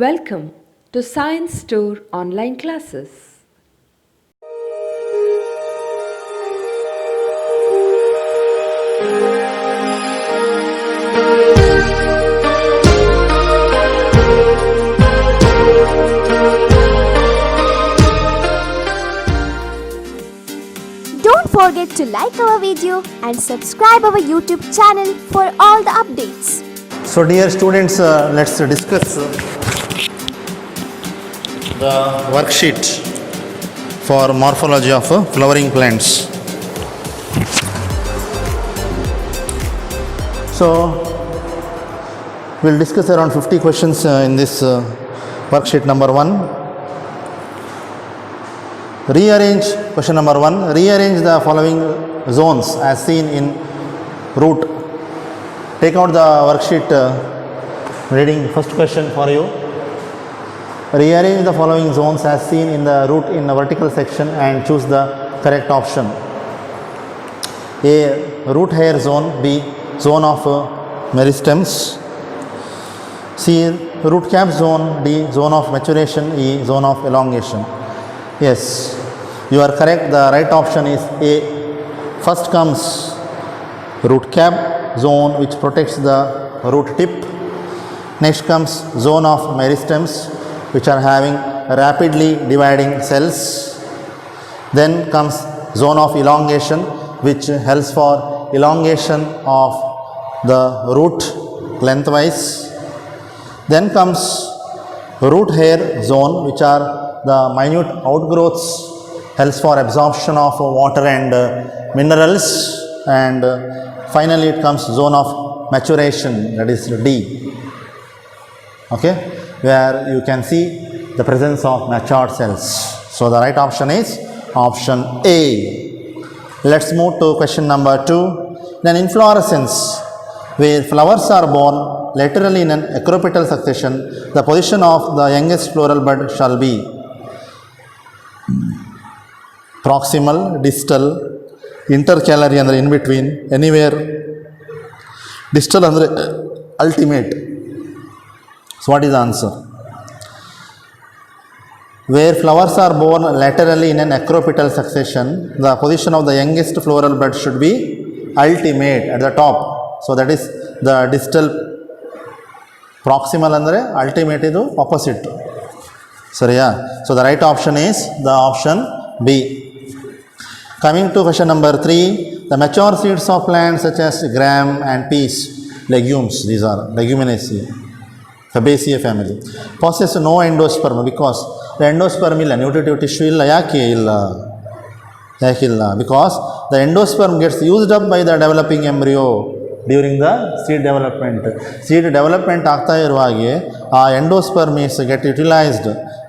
Welcome to Science Store online classes. Don't forget to like our video and subscribe our YouTube channel for all the updates. So dear students, let's discuss the worksheet for morphology of flowering plants. So we'll discuss around 50 questions in this worksheet number 1. Rearrange, question number 1, rearrange the following zones as seen in root. Take out the worksheet, reading first question for you. Rearrange the following zones as seen in the root in the vertical section and choose the correct option. A. Root hair zone. B. Zone of meristems. C. Root cap zone. D. Zone of maturation. E. Zone of elongation. Yes, you are correct. The right option is A. First comes root cap zone, which protects the root tip. Next comes zone of meristems, which are having rapidly dividing cells. Then comes zone of elongation, which helps for elongation of the root lengthwise. Then comes root hair zone, which are the minute outgrowths, helps for absorption of water and minerals. And finally it comes zone of maturation, that is D. Okay, where you can see the presence of matured cells. So the right option is option A. Let's move to question number 2. Then inflorescence, where flowers are born laterally in an acropetal succession, the position of the youngest floral bud shall be proximal, distal, intercalary ಅಂದರೆ in between, anywhere. Distal ಅಂದರೆ ultimate. So what is the answer? Where flowers are born laterally in an acropetal succession, the position of the youngest floral bud should be ultimate, at the top. So that is the distal. Proximal ಅಂದರೆ ultimate ಇದು opposite. ಸರಿಯಾ? So the right option is the option B. Coming to question number 3, the mature seeds of plants such as gram and peas, legumes, these are leguminaceae, Fabaceae family, possess no endosperm because the endosperm ಇಲ್ಲ, nutritive tissue ಇಲ್ಲ. ಯಾಕೆ ಇಲ್ಲ? Because the endosperm gets used up by the developing embryo during the seed development. Seed development ಆಗ್ತಾ ಇರುವಾಗೆ ಆ endosperm is get utilized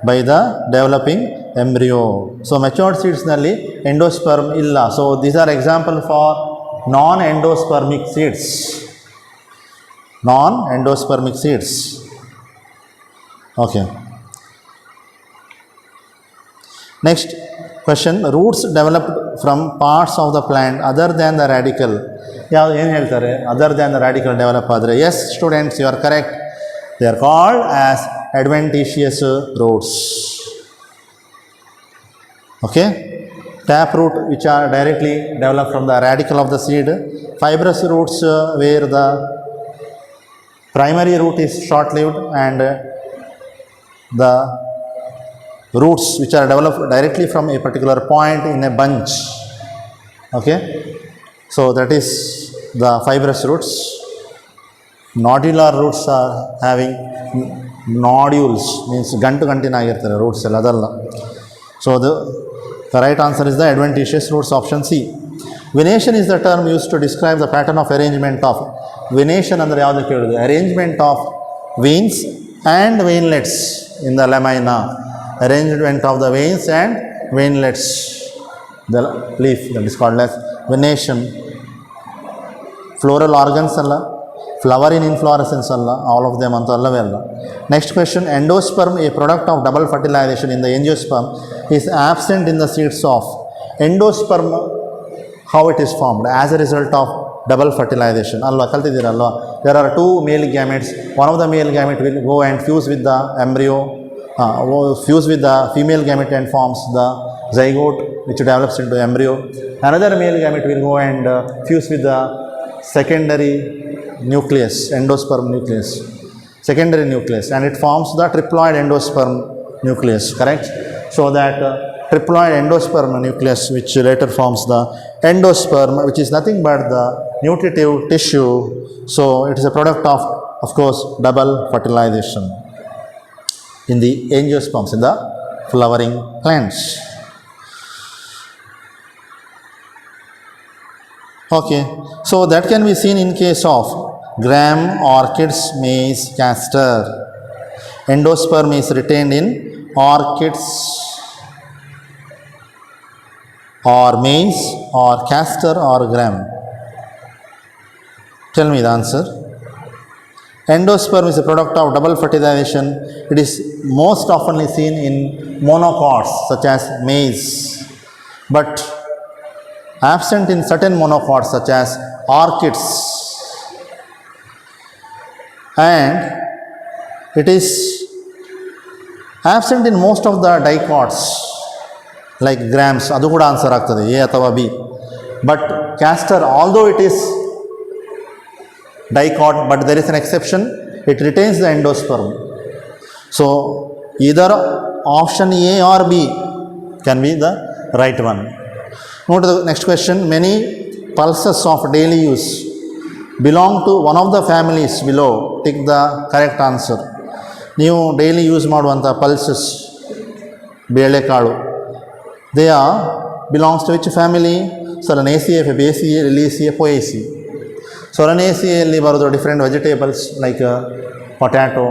by the developing embryo. So matured seeds ನಲ್ಲಿ endosperm ಇಲ್ಲ. So these are example for non-endospermic seeds. Non-endospermic seeds. Okay. Next question, roots developed from parts of the plant other than the radical. ಯಾವುದು ಏನು ಹೇಳ್ತಾರೆ? Other than the radical develop ಆದರೆ? Yes students, you are correct. They are called as adventitious roots. Okay, taproot, which are directly developed from the radical of the seed. Fibrous roots, where the primary root is short-lived, and the roots which are developed directly from a particular point in a bunch. Okay, so that is the fibrous roots. Nodular roots are having nodules, means gantu gantinagirtare roots ಎಲ್ಲ ಅದಲ್ಲ. So the right answer is the adventitious roots, option C. Venation is the term used to describe the pattern of arrangement of. Venation ಅಂದರೆ ಯಾವುದಕ್ಕೆ ಹೇಳೋದು? Arrangement of veins and veinlets in the lamina. Arrangement of the veins and veinlets, the leaf, that is called as venation. Floral organs ಅಲ್ಲ, flower in inflorescence ಅಲ್ಲ, all of them ಅಂತ ಅಲ್ಲವೇ ಅಲ್ಲ. Next question, endosperm, a product of double fertilization in the angiosperm, is absent in the seeds of. Endosperm, how it is formed? As a result of double fertilization. Alva kaltidiralva. There are two male gametes. One of the male gamete will go and fuse with the embryo, fuse with the female gamete and forms the zygote, which develops into embryo. Another male gamete will go and fuse with the secondary nucleus, endosperm nucleus, secondary nucleus, and it forms the triploid endosperm nucleus, correct? So that triploid endosperm nucleus, which later forms the endosperm, which is nothing but the nutritive tissue. So it is a product of course, double fertilization in the angiosperms, in the flowering plants. Okay, so that can be seen in case of gram, orchids, maize, castor. Endosperm is retained in orchids or maize or castor or gram. Tell me the answer. Endosperm is a product of double fertilization. It is most oftenly seen in monocots such as maize, but absent in certain monocots such as orchids, and it is absent in most of the dicots like grams. Adu kuda answer agtade, A athava B. But castor, although it is dicot, but there is an exception, it retains the endosperm. So either option A or B can be the right one. Move to the next question. Many pulses of daily use belong to one of the families below. Take the correct answer. ನೀವು daily use ಮಾಡುವಂಥ pulses, ಬೇಳೆಕಾಳು, they are belongs to which family? Solanaceae, Fabaceae, Liliaceae, Poaceae. ಸೊಲನೇಸಿಯಲ್ಲಿ ಬರೋದು different vegetables like potato,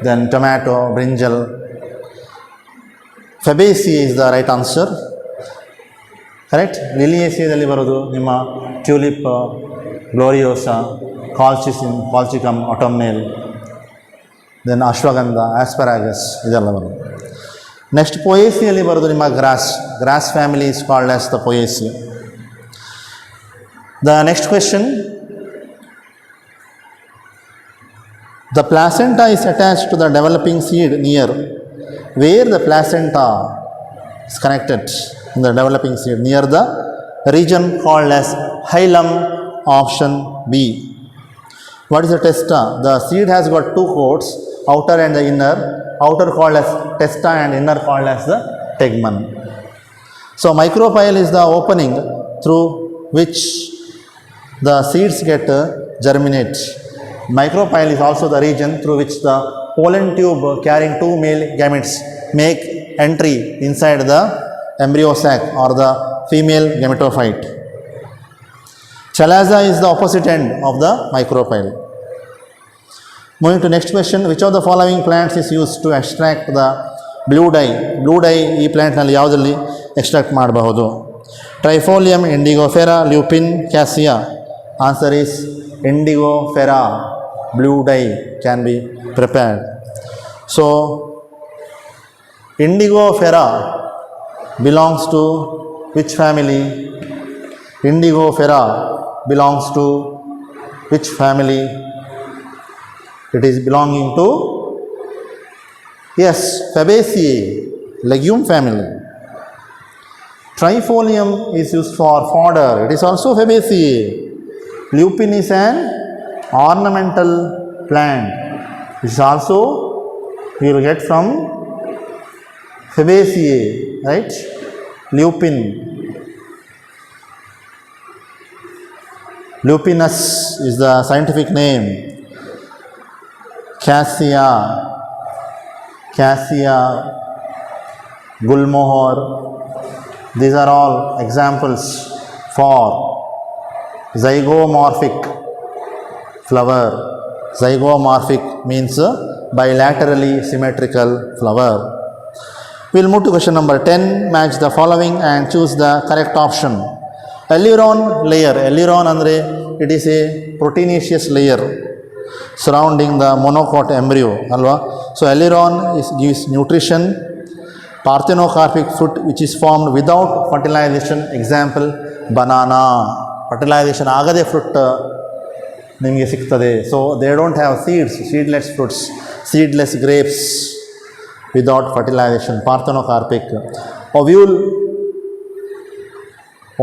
then tomato, brinjal. Fabaceae is the right answer, correct. ಲಿಲಿಯೇಸಿಯದಲ್ಲಿ ಬರೋದು ನಿಮ್ಮ tulip, Gloriosa, Colchicum, autumnale, then ashwagandha, asparagus, ಇದೆಲ್ಲ ಬರೋದು. Next ಪೊಯೇಸಿಯಲ್ಲಿ ಬರೋದು ನಿಮ್ಮ grass family is called as the Poaceae. The next question. The placenta is attached to the developing seed near. Where the placenta is connected in the developing seed? Near the region called as hilum, option B. What is the testa? The seed has got two coats, outer and the inner. Outer called as testa and inner called as the tegmen. So micropyle is the opening through which the seeds get germinate. Micropyle is also the region through which the pollen tube carrying two male gametes make entry inside the embryo sac or the female gametophyte. Chalaza is the opposite end of the micropyle. Moving to next question. Which of the following plants is used to extract the blue dye? Blue dye ಈ ಪ್ಲ್ಯಾಂಟ್ನಲ್ಲಿ ಯಾವುದರಲ್ಲಿ extract ಮಾಡಬಹುದು? ಟ್ರೈಫೋಲಿಯಂ, ಇಂಡಿಗೋಫೆರಾ, ಲ್ಯೂಪಿನ್, cassia. Answer is indigofera. Blue dye can be prepared. So indigofera belongs to which family? Indigofera belongs to which family? It is belonging to, yes, Fabaceae, legume family. Trifolium is used for fodder. It is also Fabaceae. Lupin is an ornamental plant. It is also, you will get from Fabaceae, right? Lupin. Lupinus is the scientific name. Cassia, Gulmohar. These are all examples for zygomorphic flower. Zygomorphic means bilaterally symmetrical flower. We will move to question number 10. Match the following and choose the correct option. Aileron layer. Aileron andre it is a proteinaceous layer surrounding the monocot embryo. Alva? So aileron gives nutrition. Parthenocarpic fruit which is formed without fertilization. Example, banana. Fertilization ಆಗದೆ fruit ನಿಮಗೆ ಸಿಗ್ತದೆ. So they don't have seeds, seedless fruits, seedless grapes without fertilization. Parthenocarpic.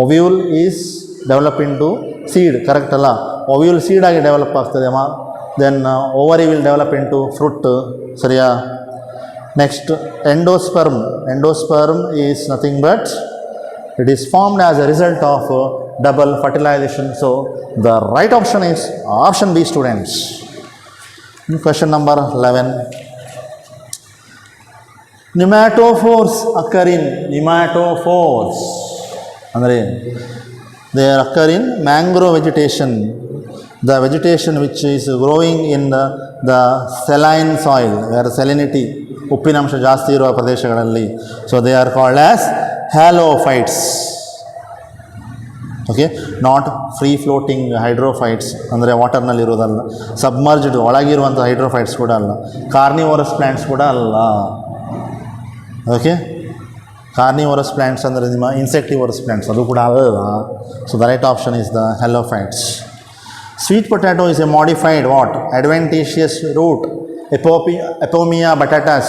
Ovule is develop into seed, correct ಅಲ್ಲ? Ovule seed ಆಗಿ develop ಆಗ್ತದೆ ಅಮ್ಮ. Then ovary will develop into fruit, ಸರಿಯಾ? Next endosperm. Endosperm is nothing but it is formed as a result of double fertilization. So the right option is option B, students. Question number 11. Nematophores occur in nematophores. Andre they occur in mangrove vegetation, the vegetation which is growing in the saline soil, where salinity ಉಪ್ಪಿನಾಂಶ ಜಾಸ್ತಿ ಇರುವ ಪ್ರದೇಶಗಳಲ್ಲಿ. So they are called as halophytes. Okay, not free floating hydrophytes, ಅಂದರೆ ವಾಟರ್ನಲ್ಲಿರೋದಲ್ಲ. Submerged ಒಳಗಿರುವಂಥ ಹೈಡ್ರೋಫೈಟ್ಸ್ ಕೂಡ ಅಲ್ಲ. Carnivorous plants ಕೂಡ ಅಲ್ಲ. ಓಕೆ, ಕಾರ್ನಿವೋರಸ್ ಪ್ಲ್ಯಾಂಟ್ಸ್ ಅಂದರೆ ನಿಮ್ಮ ಇನ್ಸೆಕ್ಟಿವೋರಸ್ ಪ್ಲ್ಯಾಂಟ್ಸ್, ಅದು ಕೂಡ ಅಲ್ಲ. So the right option is the halophytes. Sweet potato is a modified what? Adventitious root. Epomia batatas,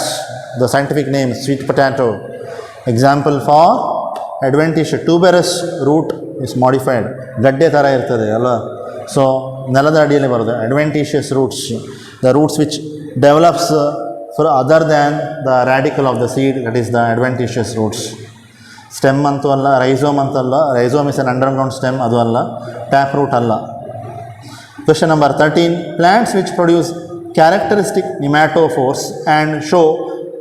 the scientific name, sweet potato. Example for adventitious, tuberous root is modified. ಗಡ್ಡೆ ಥರ ಇರ್ತದೆ ಅಲ್ಲ. So ನೆಲದ ಅಡಿಯಲ್ಲಿ ಬರೋದು adventitious roots, the roots which develops for other than the radicle of the seed, that is the adventitious roots. Stem ಅಂತೂ ಅಲ್ಲ, rhizome ಅಂತಲ್ಲ. Rhizome is an underground stem, ಅದು ಅಲ್ಲ. ಟ್ಯಾಪ್ ರೂಟ್ ಅಲ್ಲ. Question number 13. Plants which produce characteristic nematophores and show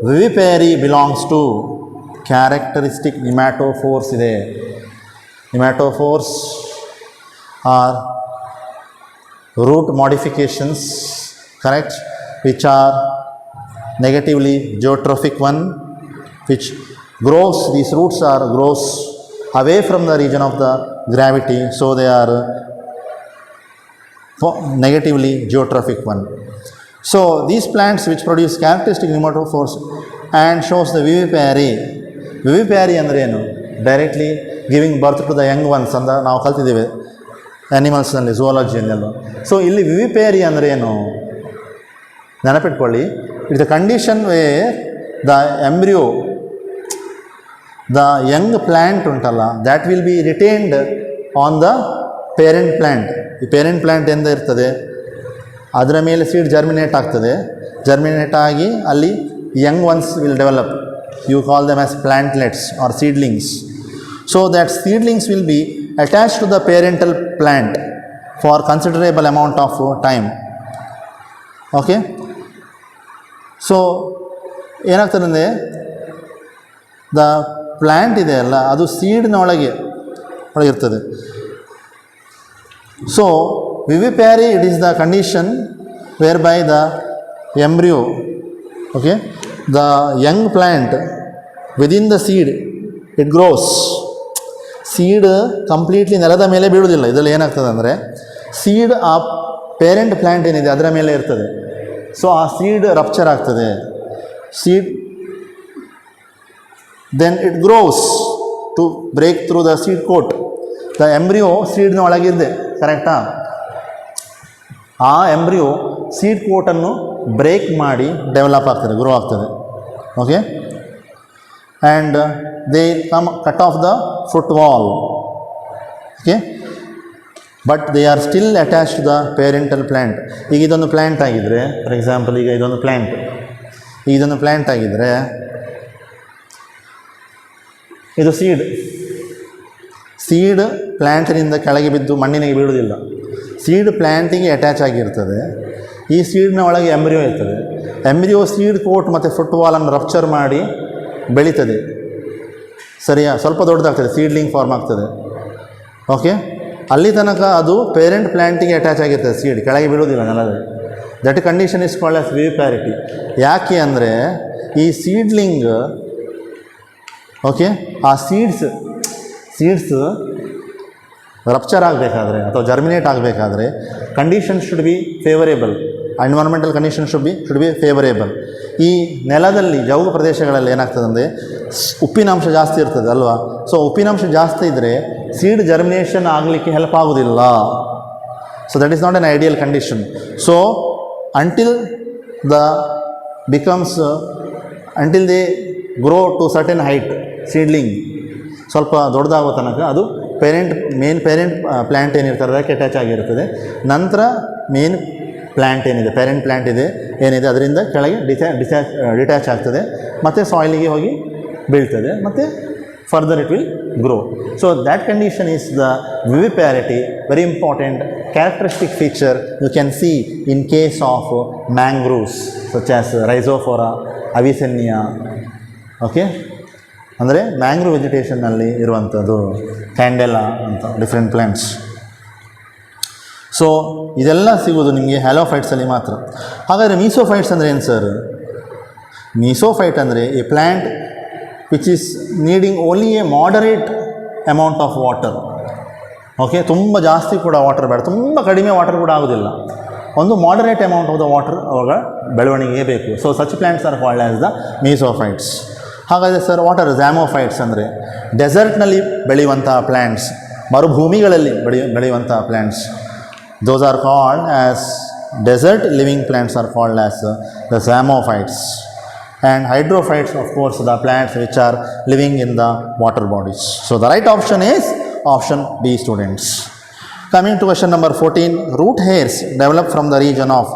vivipary belongs to. Characteristic nematophores ಇದೆ. Nematophores are root modifications, correct, which are negatively geotrophic one, which grows, these roots grows away from the region of the gravity, so they are negatively geotrophic one. So these plants which produce characteristic nematophores and shows the vivipary. Vivipary ಅಂದರೆ ಏನು? Directly giving birth to the young ones ಅಂತ ನಾವು ಕಲ್ತಿದ್ದೇವೆ ಆ್ಯನಿಮಲ್ಸ್ನಲ್ಲಿ, ಝೂಯಾಲಜಿಯಲ್ಲೆಲ್ಲ. So ಇಲ್ಲಿ vivipary ಅಂದರೆ ಏನು ನೆನಪಿಟ್ಕೊಳ್ಳಿ. It's the condition where the embryo, the young plant ಉಂಟಲ್ಲ, that will be retained on the parent plant. ಈ ಪೇರೆಂಟ್ ಪ್ಲ್ಯಾಂಟ್ ಎಂದ ಇರ್ತದೆ, ಅದರ ಮೇಲೆ ಸೀಡ್ ಜರ್ಮಿನೇಟ್ ಆಗ್ತದೆ. ಜರ್ಮಿನೇಟ್ ಆಗಿ ಅಲ್ಲಿ young ones will develop. You call them as plantlets or seedlings. So that seedlings will be attached to the parental plant for considerable amount of time. Okay, so ಏನಾಗ್ತದೆ ಅಂದರೆ the plant ಇದೆ ಅಲ್ಲ, ಅದು ಸೀಡ್ನ ಒಳಗಿರ್ತದೆ. So vivipary, it is the condition whereby the embryo, okay, the young plant within the seed, it grows. Seed completely ನೆಲದ ಮೇಲೆ ಬೀಳುವುದಿಲ್ಲ. ಇದರಲ್ಲಿ ಏನಾಗ್ತದೆ ಅಂದರೆ ಸೀಡ್ ಆ ಪೇರೆಂಟ್ ಪ್ಲ್ಯಾಂಟ್ ಏನಿದೆ ಅದರ ಮೇಲೆ ಇರ್ತದೆ. ಸೊ ಆ ಸೀಡ್ ರಪ್ಚರ್ ಆಗ್ತದೆ. Seed then it grows to break through the seed coat. The embryo ಸೀಡ್ನ ಒಳಗಿದೆ, ಕರೆಕ್ಟಾ? ಆ ಎಂಬ್ರಿಯೋ ಸೀಡ್ ಕೋಟನ್ನು ಬ್ರೇಕ್ ಮಾಡಿ ಡೆವಲಪ್ ಆಗ್ತದೆ, ಗ್ರೋ ಆಗ್ತದೆ. Okay, and they come cut off the fruit wall. Okay, but they are still attach to the parental plant. ಈಗ ಇದೊಂದು ಪ್ಲ್ಯಾಂಟ್ ಆಗಿದ್ದರೆ, ಫಾರ್ ಎಕ್ಸಾಂಪಲ್ ಈಗ ಇದೊಂದು ಪ್ಲ್ಯಾಂಟ್ ಆಗಿದ್ದರೆ ಇದು ಸೀಡ್ ಪ್ಲ್ಯಾಂಟಿನಿಂದ ಕೆಳಗೆ ಬಿದ್ದು ಮಣ್ಣಿನಿಗೆ ಬೀಳುವುದಿಲ್ಲ. ಸೀಡ್ ಪ್ಲ್ಯಾಂಟಿಗೆ ಅಟ್ಯಾಚ್ ಆಗಿರ್ತದೆ. ಈ ಸೀಡ್ನ ಒಳಗೆ ಎಂಬ್ರಿಯೋ ಇರ್ತದೆ. ಎಂಬ್ರಿಯೋ ಸೀಡ್ ಕೋಟ್ ಮತ್ತು ಫುಟ್ ವಾಲನ್ನು ರಪ್ಚರ್ ಮಾಡಿ ಬೆಳೀತದೆ, ಸರಿಯಾ? ಸ್ವಲ್ಪ ದೊಡ್ಡದಾಗ್ತದೆ, ಸೀಡ್ಲಿಂಗ್ ಫಾರ್ಮ್ ಆಗ್ತದೆ. ಓಕೆ, ಅಲ್ಲಿ ತನಕ ಅದು ಪೇರೆಂಟ್ ಪ್ಲ್ಯಾಂಟಿಗೆ ಅಟ್ಯಾಚ್ ಆಗಿರ್ತದೆ, ಸೀಡ್ ಕೆಳಗೆ ಬೀಳುವುದಿಲ್ಲ ನೆಲದಲ್ಲಿ. That condition is called as viviparity. ಯಾಕೆ ಅಂದರೆ ಈ ಸೀಡ್ಲಿಂಗ್, ಓಕೆ, ಆ ಸೀಡ್ಸ್ ರಪ್ಚರ್ ಆಗಬೇಕಾದ್ರೆ ಅಥವಾ ಜರ್ಮಿನೇಟ್ ಆಗಬೇಕಾದ್ರೆ condition should be favourable. Environmental condition should be favourable. ಈ ನೆಲದಲ್ಲಿ ಜೌಗು ಪ್ರದೇಶಗಳಲ್ಲಿ ಏನಾಗ್ತದೆ ಅಂದರೆ ಉಪ್ಪಿನಾಂಶ ಜಾಸ್ತಿ ಇರ್ತದೆ ಅಲ್ವಾ. ಸೊ ಉಪ್ಪಿನಾಂಶ ಜಾಸ್ತಿ ಇದ್ದರೆ ಸೀಡ್ ಜರ್ಮಿನೇಷನ್ ಆಗಲಿಕ್ಕೆ ಹೆಲ್ಪ್ ಆಗೋದಿಲ್ಲ. So that is not an ideal condition. So until they grow to certain height, seedling ಸ್ವಲ್ಪ ದೊಡ್ಡದಾಗೋ ತನಕ ಅದು ಮೇನ್ ಪೇರೆಂಟ್ ಪ್ಲ್ಯಾಂಟ್ ಏನಿರ್ತಾರೆ ಅದಕ್ಕೆ ಅಟ್ಯಾಚ್ ಆಗಿರ್ತದೆ. ನಂತರ ಮೇನ್ ಪ್ಲ್ಯಾಂಟ್ ಏನಿದೆ, ಪೇರೆಂಟ್ ಪ್ಲ್ಯಾಂಟ್ ಏನಿದೆ ಅದರಿಂದ ಕೆಳಗೆ ಡಿಟ್ಯಾಚ್ ಆಗ್ತದೆ, ಮತ್ತು ಸಾಯಿಲಿಗೆ ಹೋಗಿ ಬೀಳ್ತದೆ, ಮತ್ತು further it will grow. So that condition is the viviparity, very important characteristic feature you can see in case of mangroves such as Rhizophora, Avicennia. Okay, ಅಂದರೆ ಮ್ಯಾಂಗ್ರೂವ್ ವೆಜಿಟೇಷನ್ನಲ್ಲಿ ಇರುವಂಥದ್ದು ಕ್ಯಾಂಡೆಲಾ ಅಂತ ಡಿಫ್ರೆಂಟ್ ಪ್ಲ್ಯಾಂಟ್ಸ್. ಸೊ ಇದೆಲ್ಲ ಸಿಗೋದು ನಿಮಗೆ ಹ್ಯಾಲೋಫೈಟ್ಸಲ್ಲಿ ಮಾತ್ರ. ಹಾಗಾದರೆ ಮೀಸೋಫೈಟ್ಸ್ ಅಂದರೆ ಏನು ಸರ್? ಮೀಸೋಫೈಟ್ ಅಂದರೆ A plant which is needing only A moderate amount of water. Okay, ತುಂಬ ಜಾಸ್ತಿ ಕೂಡ ವಾಟರ್ ಬೇಡ, ತುಂಬ ಕಡಿಮೆ ವಾಟರ್ ಕೂಡ ಆಗೋದಿಲ್ಲ, ಒಂದು moderate amount of the water ಅವಾಗ ಬೆಳವಣಿಗೆ ಬೇಕು. So such plants are called as the mesophytes. ಹಾಗಾದರೆ ಸರ್ ವಾಟ್ ಆರ್ ಝ್ಯಾಮೋಫೈಟ್ಸ್ ಅಂದರೆ ಡೆಸರ್ಟ್ನಲ್ಲಿ ಬೆಳೆಯುವಂಥ ಪ್ಲ್ಯಾಂಟ್ಸ್, ಮರುಭೂಮಿಗಳಲ್ಲಿ ಬೆಳೆಯುವಂಥ plants. Those are called as desert living plants are called as the zyamophytes. And hydrophytes, of course, the plants which are living in the water bodies. So the right option is option B, students. Coming to question number 14, root hairs develop from the region of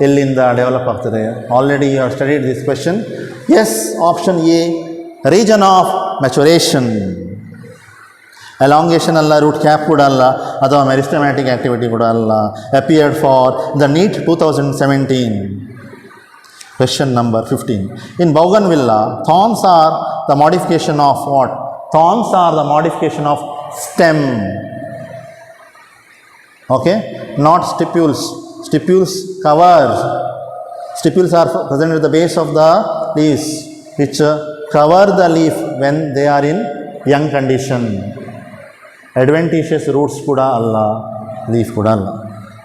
ಎಲ್ಲಿಂದ develop ಆಗ್ತದೆ? Already you have studied this question. Yes, option A, region of maturation. Elongation ಅಲ್ಲ, root cap ಕೂಡ ಅಲ್ಲ, ಅಥವಾ meristematic activity ಕೂಡ ಅಲ್ಲ. Appeared for the NEET 2017. Question number 15. In Bougainvillea, thorns are the modification of what? Thorns are the modification of stem. Okay, not stipules. Stipules covers. Stipules are present at the base of the leaves, which cover the leaf when they are in young condition. Adventitious roots kuda alla, leaf kuda alla.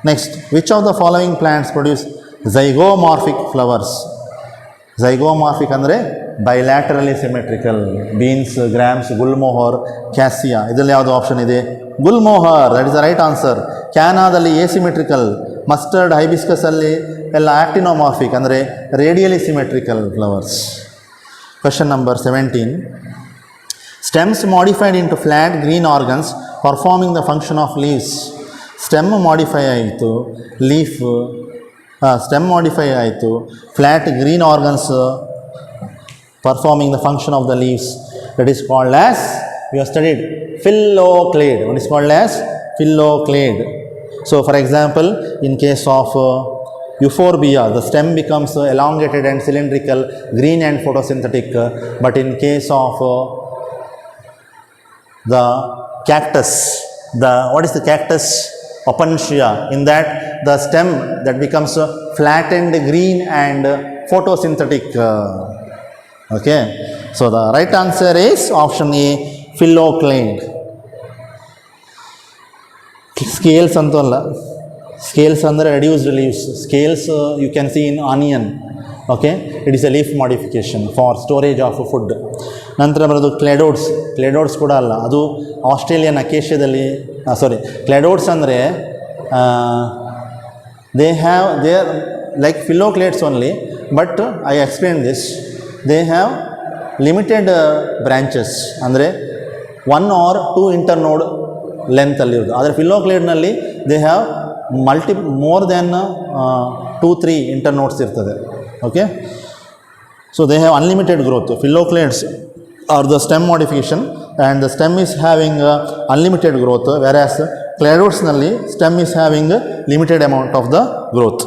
Next, which of the following plants produce zygomorphic flowers? Zygomorphic ಅಂದರೆ bilaterally symmetrical. Beans, grams, gulmohar, cassia. ಇದರಲ್ಲಿ ಯಾವುದು option ಇದೆ? Gulmohar, that is the right answer. ಕ್ಯಾನಾದಲ್ಲಿ asymmetrical, mustard, ಹೈಬಿಸ್ಕಸಲ್ಲಿ ಎಲ್ಲ actinomorphic ಅಂದರೆ radially symmetrical flowers. Question number 17. Stems modified into flat green organs performing the function of leaves. Stem modify ಆಯಿತು, leaf stem modify ಆಯಿತು, flat green organs performing the function of the leaves. That is called as, we have studied, phylloclade. What is called as phylloclade. So for example, in case of euphorbia, the stem becomes elongated and cylindrical, green and photosynthetic. But in case of the cactus, what is the cactus? Opuntia. In that the stem that becomes flattened, green and photosynthetic. Okay, so the right answer is option A, phylloklade. Scales ಅಂತಲ್ಲ, scales ಅಂದರೆ reduced leaves. Scales you can see in onion. Okay, it is a leaf modification for storage of food. ನಂತರ ಬರೋದು ಕ್ಲೆಡೋಡ್ಸ್. ಕ್ಲೆಡೋಡ್ಸ್ ಕೂಡ ಅಲ್ಲ, ಅದು Australian ಅಕೇಶಿಯಾದಲ್ಲಿ, ಕ್ಲೆಡೋಡ್ಸ್ ಅಂದರೆ they are like phylloklades only, but I explained this. They have limited branches, ಅಂದರೆ 1 or 2 internode length ಅಲ್ಲಿರೋದು. ಆದರೆ ಫಿಲ್ಲೋಕ್ಲೇಡ್ನಲ್ಲಿ they have more than 2-3 internodes ಇರ್ತದೆ. Okay, so they have unlimited growth. Phylloclades are the stem modification and the stem is having unlimited growth, whereas ಕ್ಲೆಡೋಡ್ಸ್ನಲ್ಲಿ stem is having limited amount of the growth.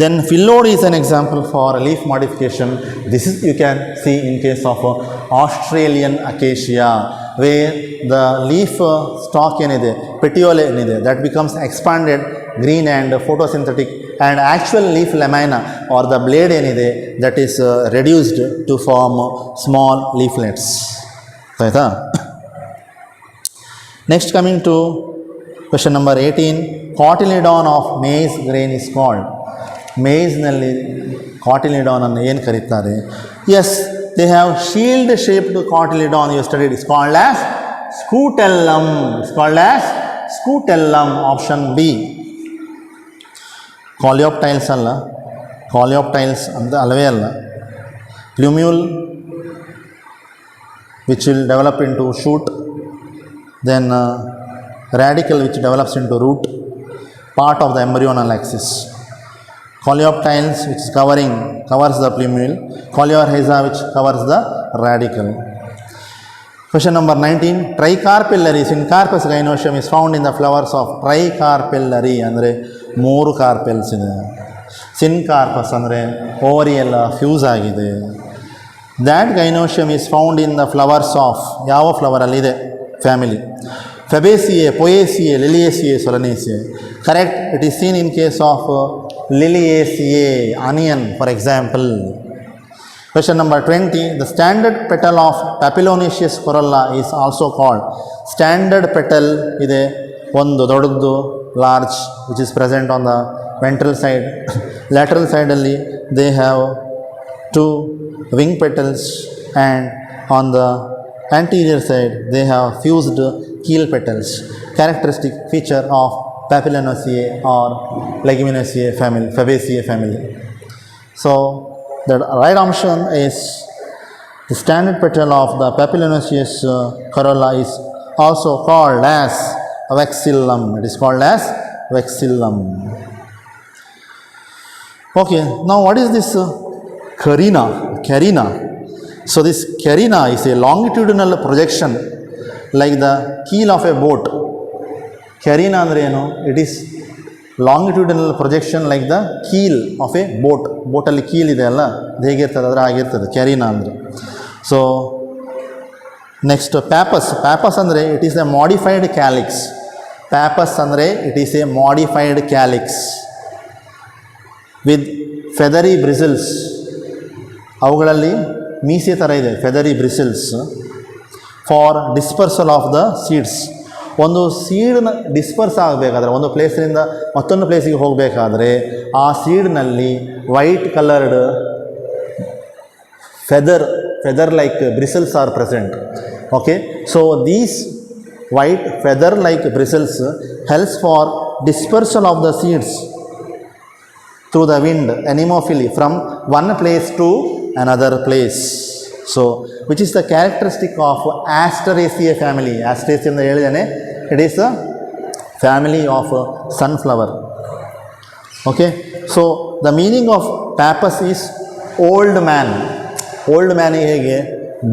Then phyllodes is an example for leaf modification. This is you can see in case of Australian acacia, where the leaf stalk ಏನಿದೆ, petiole ಏನಿದೆ, that becomes expanded, green and photosynthetic, and actual leaf lamina or the blade ಏನಿದೆ, that is reduced to form small leaflets. ಆಯಿತಾ? Next, coming to question number 18. Cotyledon of maize grain is called? ಮೇಸ್ನಲ್ಲಿ cotyledon ಅನ್ನು ಏನು ಕರೀತಾರೆ? Yes, they have shield shaped cotyledon you studied, is called as scutellum. Is called as scutellum. Option B. Coleoptiles ಅಲ್ಲ, coleoptiles ಅಂತ ಅಲ್ಲವೇ ಅಲ್ಲ. ಪ್ಲ್ಯೂಮ್ಯೂಲ್ which will develop into shoot, then radicle which develops into root, part of the embryonal axis. Coleoptiles which is covers the plumule, Coleorrhiza which covers the radicle. Question number 19. Tricarpillary syncarpus gynoecium is found in the flowers of tricarpillary ಅಂದರೆ 3 carpels ಇದೆ. ಸಿನ್ಕಾರ್ಪಸ್ ಅಂದರೆ ovary ಎಲ್ಲ fuse ಆಗಿದೆ. That gynoecium is found in the flowers of ಯಾವ ಫ್ಲವರಲ್ಲಿದೆ? Family. Fabaceae, Poaceae, Liliaceae, Solanaceae. Correct, it is seen in case of Liliaceae, onion for example. Question number 20. The standard petal of Papilionaceous corolla is also called. Standard petal ಇದೆ ಒಂದು ದೊಡ್ಡದು, large, which is present on the ventral side. Lateral side ಅಲ್ಲಿ they have 2 wing petals, and on the anterior side they have fused keel petals, characteristic feature of Papilionaceae or Leguminosae family, Fabaceae family. So the right option is the standard petal of the Papilionaceous corolla is also called as vexillum. It is called as vexillum. Okay, now what is this carina? So this carina is a longitudinal projection like the keel of a boat. Carina ಅಂದರೆ ಏನು? It is longitudinal projection like the keel of a boat. ಬೋಟಲ್ಲಿ ಕೀಲ್ ಇದೆ ಅಲ್ಲ, ಅದು ಹೇಗಿರ್ತದೆ ಅದರ ಆಗಿರ್ತದೆ carina ಅಂದರೆ. So next pappus ಅಂದರೆ it is a modified calyx. Pappus ಅಂದರೆ it is a modified calyx with feathery bristles. ಅವುಗಳಲ್ಲಿ ಮೀಸೆ ಥರ ಇದೆ, feathery bristles, for dispersal of the seeds. ಒಂದು ಸೀಡ್ನ ಡಿಸ್ಪರ್ಸ್ ಆಗಬೇಕಾದ್ರೆ, ಒಂದು ಪ್ಲೇಸಿನಿಂದ ಮತ್ತೊಂದು ಪ್ಲೇಸಿಗೆ ಹೋಗಬೇಕಾದ್ರೆ ಆ ಸೀಡ್ನಲ್ಲಿ white coloured feather like bristles are present. Okay, so these white feather like bristles helps for dispersal of the seeds through the wind, anemophily, from one place to another place. So which is the characteristic of Asteraceae family. Asteraceae ಎಂದು ಹೇಳಿದ್ದೇನೆ, it is a family of sunflower. Okay, so the meaning of pappus is old man. Old ಮ್ಯಾನಿಗೆ ಹೇಗೆ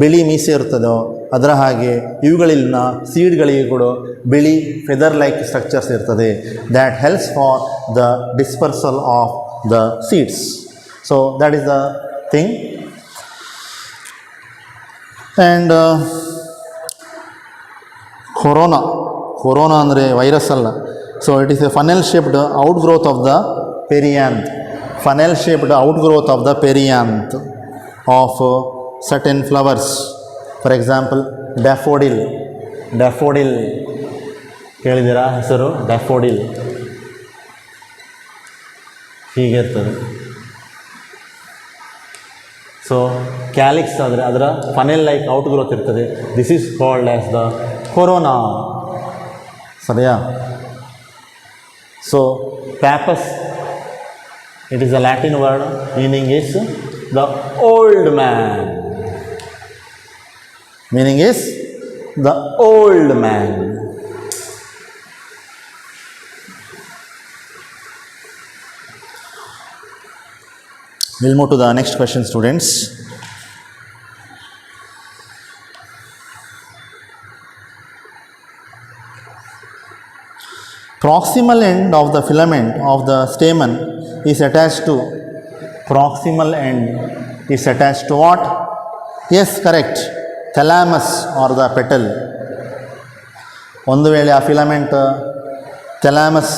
ಬಿಳಿ ಮೀಸೆ ಇರ್ತದೋ ಅದರ ಹಾಗೆ ಇವುಗಳಲ್ಲಿನ ಸೀಡ್ಗಳಿಗೆ ಕೂಡ ಬಿಳಿ ಫೆದರ್ ಲೈಕ್ ಸ್ಟ್ರಕ್ಚರ್ಸ್ ಇರ್ತದೆ. That helps for the dispersal of the seeds. So that is the thing. And corona ಅಂದರೆ ವೈರಸ್ ಅಲ್ಲ. So it is a funnel shaped out growth of the perianth. Funnel shaped out growth of the perianth of certain flowers. For example, daffodil ಕೇಳಿದ್ದೀರಾ ಹೆಸರು? ಡ್ಯಾಫೋಡಿಲ್ ಹೀಗಿರ್ತದೆ. So calyx ಆದರೆ ಅದರ funnel like out growth ಇರ್ತದೆ. This is called as the corona. ಸರಿಯಾ? So pappus, it is a Latin word, meaning is the old man. Meaning is the old man. We'll move to the next question, students. Proximal end of the filament of the stamen is attached to. Proximal end is attached to what? Yes, correct. Thalamus or the petal. ಒಂದು ವೇಳೆ ಆ filament ಥೆಲಾಮಸ್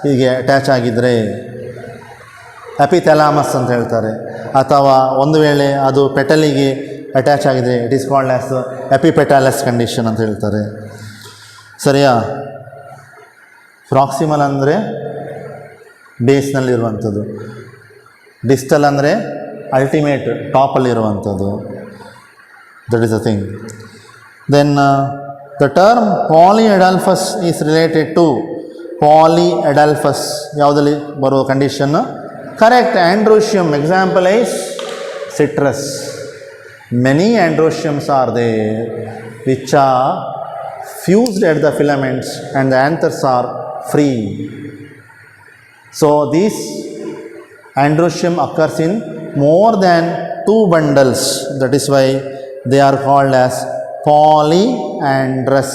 ಹೀಗೆ attach ಆಗಿದ್ದರೆ ಎಪಿಥೆಲಾಮಸ್ ಅಂತ ಹೇಳ್ತಾರೆ. ಅಥವಾ ಒಂದು ವೇಳೆ ಅದು ಪೆಟಲಿಗೆ ಅಟ್ಯಾಚ್ ಆಗಿದೆ, it is called as epipetalous condition ಅಂತ ಹೇಳ್ತಾರೆ. ಸರಿಯಾ? ಪ್ರಾಕ್ಸಿಮಲ್ ಅಂದರೆ ಬೇಸ್ನಲ್ಲಿರುವಂಥದ್ದು, ಡಿಸ್ಟಲ್ ಅಂದರೆ ಅಲ್ಟಿಮೇಟ್ ಟಾಪಲ್ಲಿರುವಂಥದ್ದು. That is the thing. Then the term polyadelphous is related to polyadelphous ಯಾವುದಲ್ಲಿ ಬರುವ condition? Correct, androecium. Example is citrus. Many androeciums are there which are fused at the filaments and the anthers are free. So this androecium occurs in more than 2 bundles. That is why they are called as polyandrous.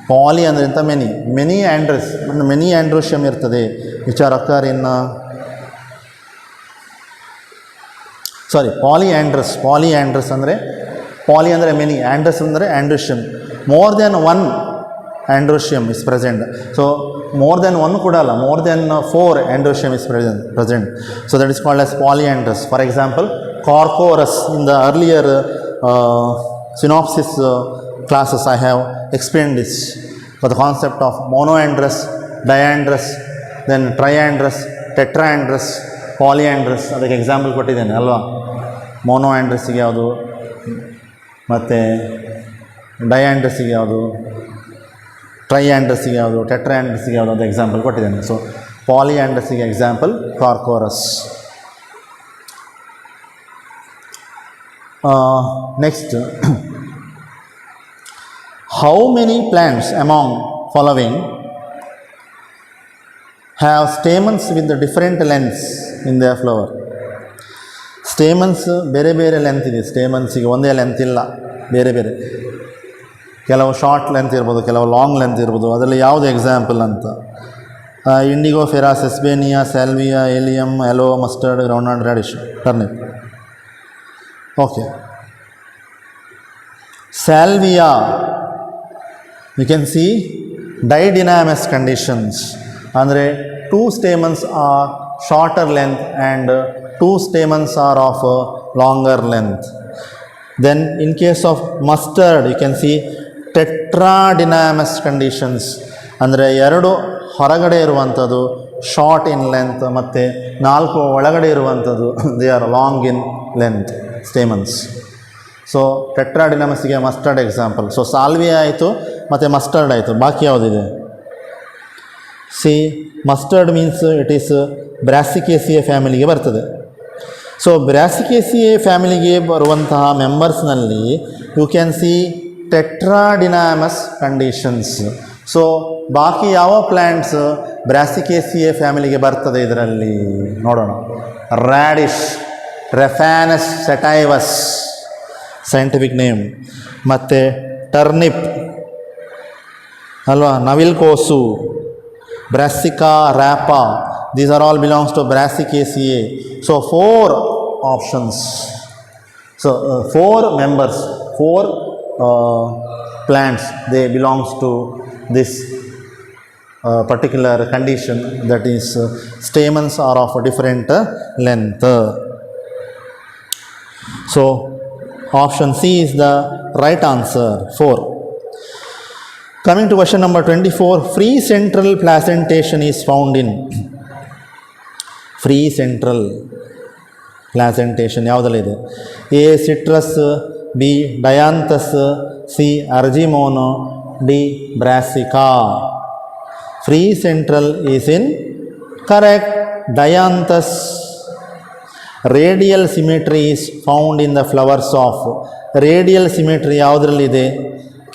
Poly ಅಂದರೆ ಎಂತ? Many ಆಂಡ್ರಸ್, many ಆಂಡ್ರೋಶಿಯಮ್ ಇರ್ತದೆ which are ಅಕ್ಕರ್ ಇನ್ ಪಾಲಿಯಾಂಡ್ರಸ್ ಅಂದರೆ ಪಾಲಿ ಅಂದರೆ many, androus ಅಂದರೆ androecium. More than 1 androecium is present. So more than 1 ಕೂಡ ಅಲ್ಲ, more than 4 androecium is present. So that is called as polyandrous. For example Corchorus. In the earlier synopsis classes I have explained this for the concept of monoandrous, diandrous, then triandrous, tetraandrous, polyandrous. ಅದಕ್ಕೆ example ಕೊಟ್ಟಿದ್ದೇನೆ ಅಲ್ವಾ? ಮೋನೋಆಂಡ್ರಸ್ಸಿಗೆ ಯಾವುದು, ಮತ್ತು ಡೈಆಂಡ್ರಸ್ಸಿಗೆ ಯಾವುದು, ಟ್ರೈಆಂಡ್ರಸ್ಸಿಗೆ ಯಾವುದು, ಟೆಟ್ರಾಆಂಡ್ರಸ್ಸಿಗೆ ಯಾವುದು ಅಂತ example ಕೊಟ್ಟಿದ್ದೇನೆ. ಸೊ ಪಾಲಿಆಂಡ್ರಸ್ಸಿಗೆ example Corchorus. Next, how many plants among following have stamens with the different lengths in their flower? Stamens ಬೇರೆ ಬೇರೆ ಲೆಂತ್ ಇದೆ. ಸ್ಟೇಮನ್ಸಿಗೆ ಒಂದೇ ಲೆಂತ್ ಇಲ್ಲ, ಬೇರೆ ಬೇರೆ. ಕೆಲವು ಶಾರ್ಟ್ ಲೆಂತ್ ಇರ್ಬೋದು, ಕೆಲವು ಲಾಂಗ್ ಲೆಂತ್ ಇರ್ಬೋದು. ಅದರಲ್ಲಿ ಯಾವುದು ಎಕ್ಸಾಂಪಲ್ ಅಂತ? Indigofera, Sesbania, Salvia, Allium, aloe, mustard, groundnut, radish, turnip. Okay. Salvia, you can see didynamous conditions. Andre 2 stamens are shorter length and 2 stamens are of longer length. Then in case of mustard, you can see tetradynamous conditions. ಅಂದರೆ 2 ಹೊರಗಡೆ ಇರುವಂಥದ್ದು short in length, ಮತ್ತು 4 ಒಳಗಡೆ ಇರುವಂಥದ್ದು they are long in length stamens. So ಟೆಟ್ರಾಡಿನಮಸ್ಗೆ mustard example. So Salvia ಆಯಿತು ಮತ್ತು mustard ಆಯಿತು. ಬಾಕಿ ಯಾವುದಿದೆ? See, mustard means it is Brassicaceae ಫ್ಯಾಮಿಲಿಗೆ ಬರ್ತದೆ. ಸೊ ಬ್ರಾಸಿಕೇಸಿಯೆ ಫ್ಯಾಮಿಲಿಗೆ ಬರುವಂತಹ ಮೆಂಬರ್ಸ್ನಲ್ಲಿ you can see tetradynamous conditions. So ಬಾಕಿ ಯಾವ ಪ್ಲ್ಯಾಂಟ್ಸ್ ಬ್ರಾಸಿಕೇಸಿಯೆ ಫ್ಯಾಮಿಲಿಗೆ ಬರ್ತದೆ ಇದರಲ್ಲಿ ನೋಡೋಣ. Radish, Raphanus sativus scientific name, ಮತ್ತು ಟರ್ನಿಪ್ ಅಲ್ವಾ, ನವಿಲ್ಕೋಸು, Brassica rapa, these are all belongs to Brassicaceae. So 4 options. So 4 members, 4 plants, they belongs to this particular condition, that is stamens are of a different length. So option C is the right answer, 4. Coming to question number 24, free central placentation is found in. Free central placentation ಯಾವುದಲ್ಲಿದೆ? A citrus, B dianthus, C argimono, D brassica. Free central is in correct dianthus. Radial symmetry is found in the flowers of. Radial symmetry ಯಾವುದರಲ್ಲಿದೆ?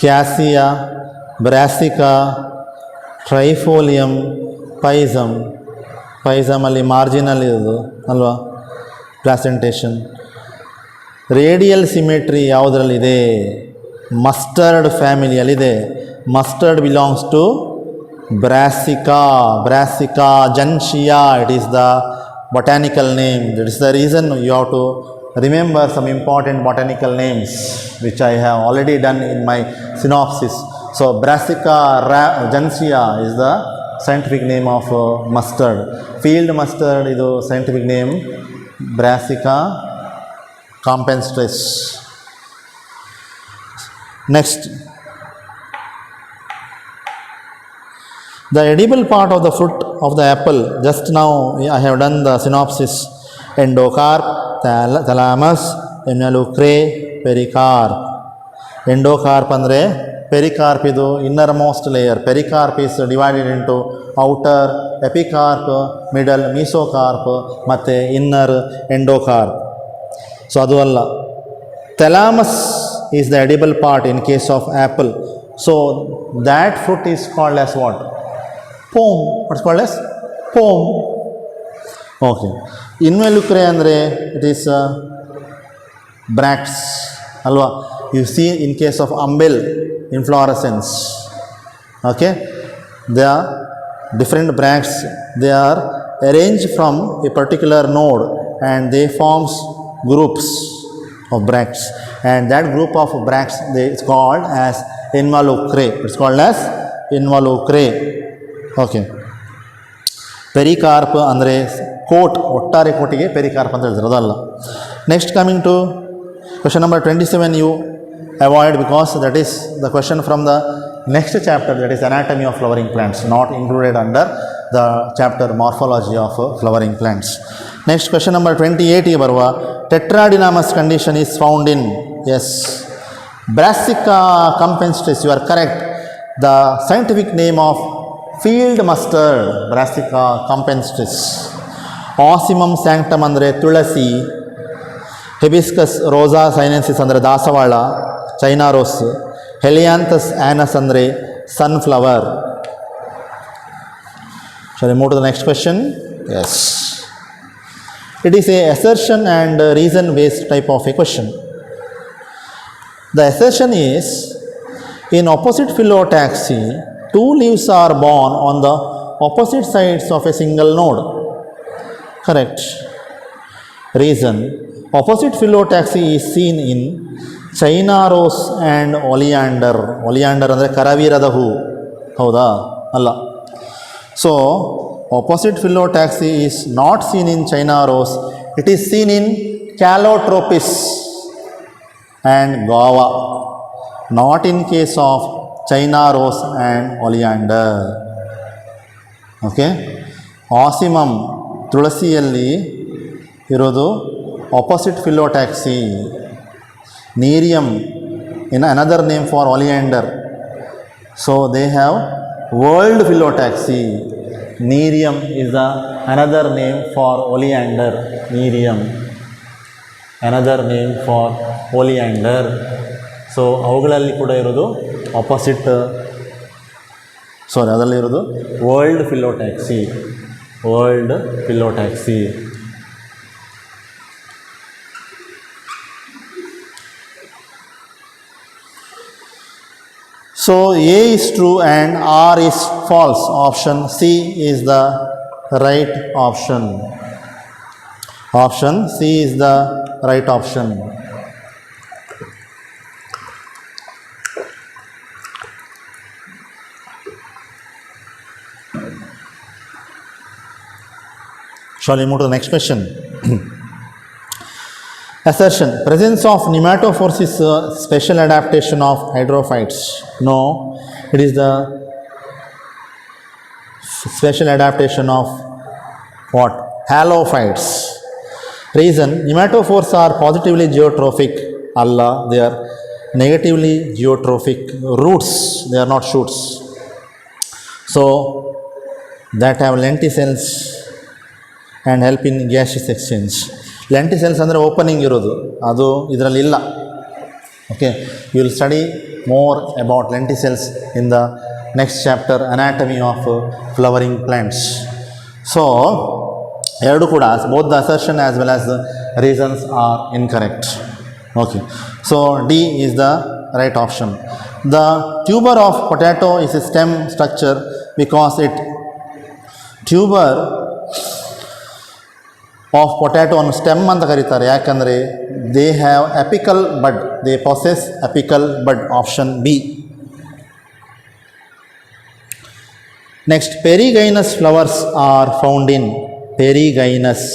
Cassia, Brassica, Trifolium, Pisum. ಪೈಸಮಲ್ಲಿ ಮಾರ್ಜಿನಲ್ಲಿ ಇರೋದು ಅಲ್ವಾ placentation. Radial symmetry ಯಾವುದರಲ್ಲಿದೆ? Mustard ಫ್ಯಾಮಿಲಿಯಲ್ಲಿದೆ. Mustard belongs to Brassica. Brassica juncea, it is the botanical name. That is the reason you have to remember some important botanical names which I have already done in my synopsis. So Brassica jansea is the scientific name of mustard. Field mustard is the scientific name Brassica campestris. Next, The edible part of the fruit of the apple, just now I have done the synopsis. Endocarp, thalamus, involucre, pericarp. Endocarp andre pericarp idu innermost layer. Pericarp is divided into outer epicarp, middle mesocarp ಮತ್ತೆ inner endocarp. So adu alla. Thalamus is the edible part in case of apple. So that fruit is called as what? Pome. What's called as? Pome. Okay. Involucre andre it is bracts. Alva. You see in case of umbel inflorescence. Okay. They are different bracts. They are arranged from a particular node and they forms groups of bracts, and that group of bracts is called as involucre. It's called as involucre. Okay. Pericarp andre coat, ಒಟ್ಟಾರೆ ಕೋಟಿಗೆ pericarp ಅಂತ ಹೇಳ್ತಾರೆ, ಅದಲ್ಲ. Next coming to question number 27, you avoid because that is the question from the next chapter, that is anatomy of flowering plants, not included under the chapter morphology of flowering plants. Next question number 28 ಗೆ ಬರುವ tetradinomous condition is found in, yes, Brassica campenstris, you are correct. The scientific name of field mustard, Brassica campenstris. Ocimum sanctum andre tulasi, Hibiscus rosa sinensis andre dasawala, China rose, Helianthus anus andre sunflower. Shall we move to the next question? Yes. It is a assertion and reason based type of a question. The assertion is, in opposite phyllotaxy, two leaves are born on the opposite sides of a single node. Correct. Reason, opposite phyllotaxy is seen in China rose and oleander. Oleander ಅಂದರೆ ಕರವೀರದ ಹೂ, ಹೌದಾ? ಅಲ್ಲ. So, opposite phyllotaxy is not seen in China rose. It is seen in Calotropis and guava. Not in case of China rose and oleander. Okay. Ocimum ತುಳಸಿಯಲ್ಲಿ ಇರೋದು opposite phyllotaxy. Nerium in another name for oleander. So they have world phyllotaxy. Nerium is the another name for oleander. Nerium, another name for oleander. So ಅವುಗಳಲ್ಲಿ ಕೂಡ ಇರೋದು opposite, ಅದರಲ್ಲಿ ಇರೋದು whorled phyllotaxy. Whorled phyllotaxy. So A is true and R is false. Option C is the right option. Option C is the right option. Shall we move to the next question? Assertion, presence of nematophores is a special adaptation of hydrophytes. No, it is the special adaptation of what? Halophytes. Reason, nematophores are positively geotrophic. Allah, they are negatively geotrophic roots, they are not shoots. So, that have lenticels and help in gaseous exchange. Lenticels ಅಂದರೆ opening ಇರೋದು, ಅದು ಇದರಲ್ಲಿ ಇಲ್ಲ. Okay, you will study more about lenticels in the next chapter, anatomy of flowering plants. So ಎರಡು ಕೂಡ, both the assertion as well as the reasons are incorrect. Okay, so D is the right option. The tuber of potato is a stem structure because it tuber of potato ಅನ್ನು stem ಅಂತ ಕರೀತಾರೆ, ಯಾಕಂದರೆ they have apical bud, they possess apical ಬಡ್. Option B. Next, perigynous flowers are found in. Perigynous,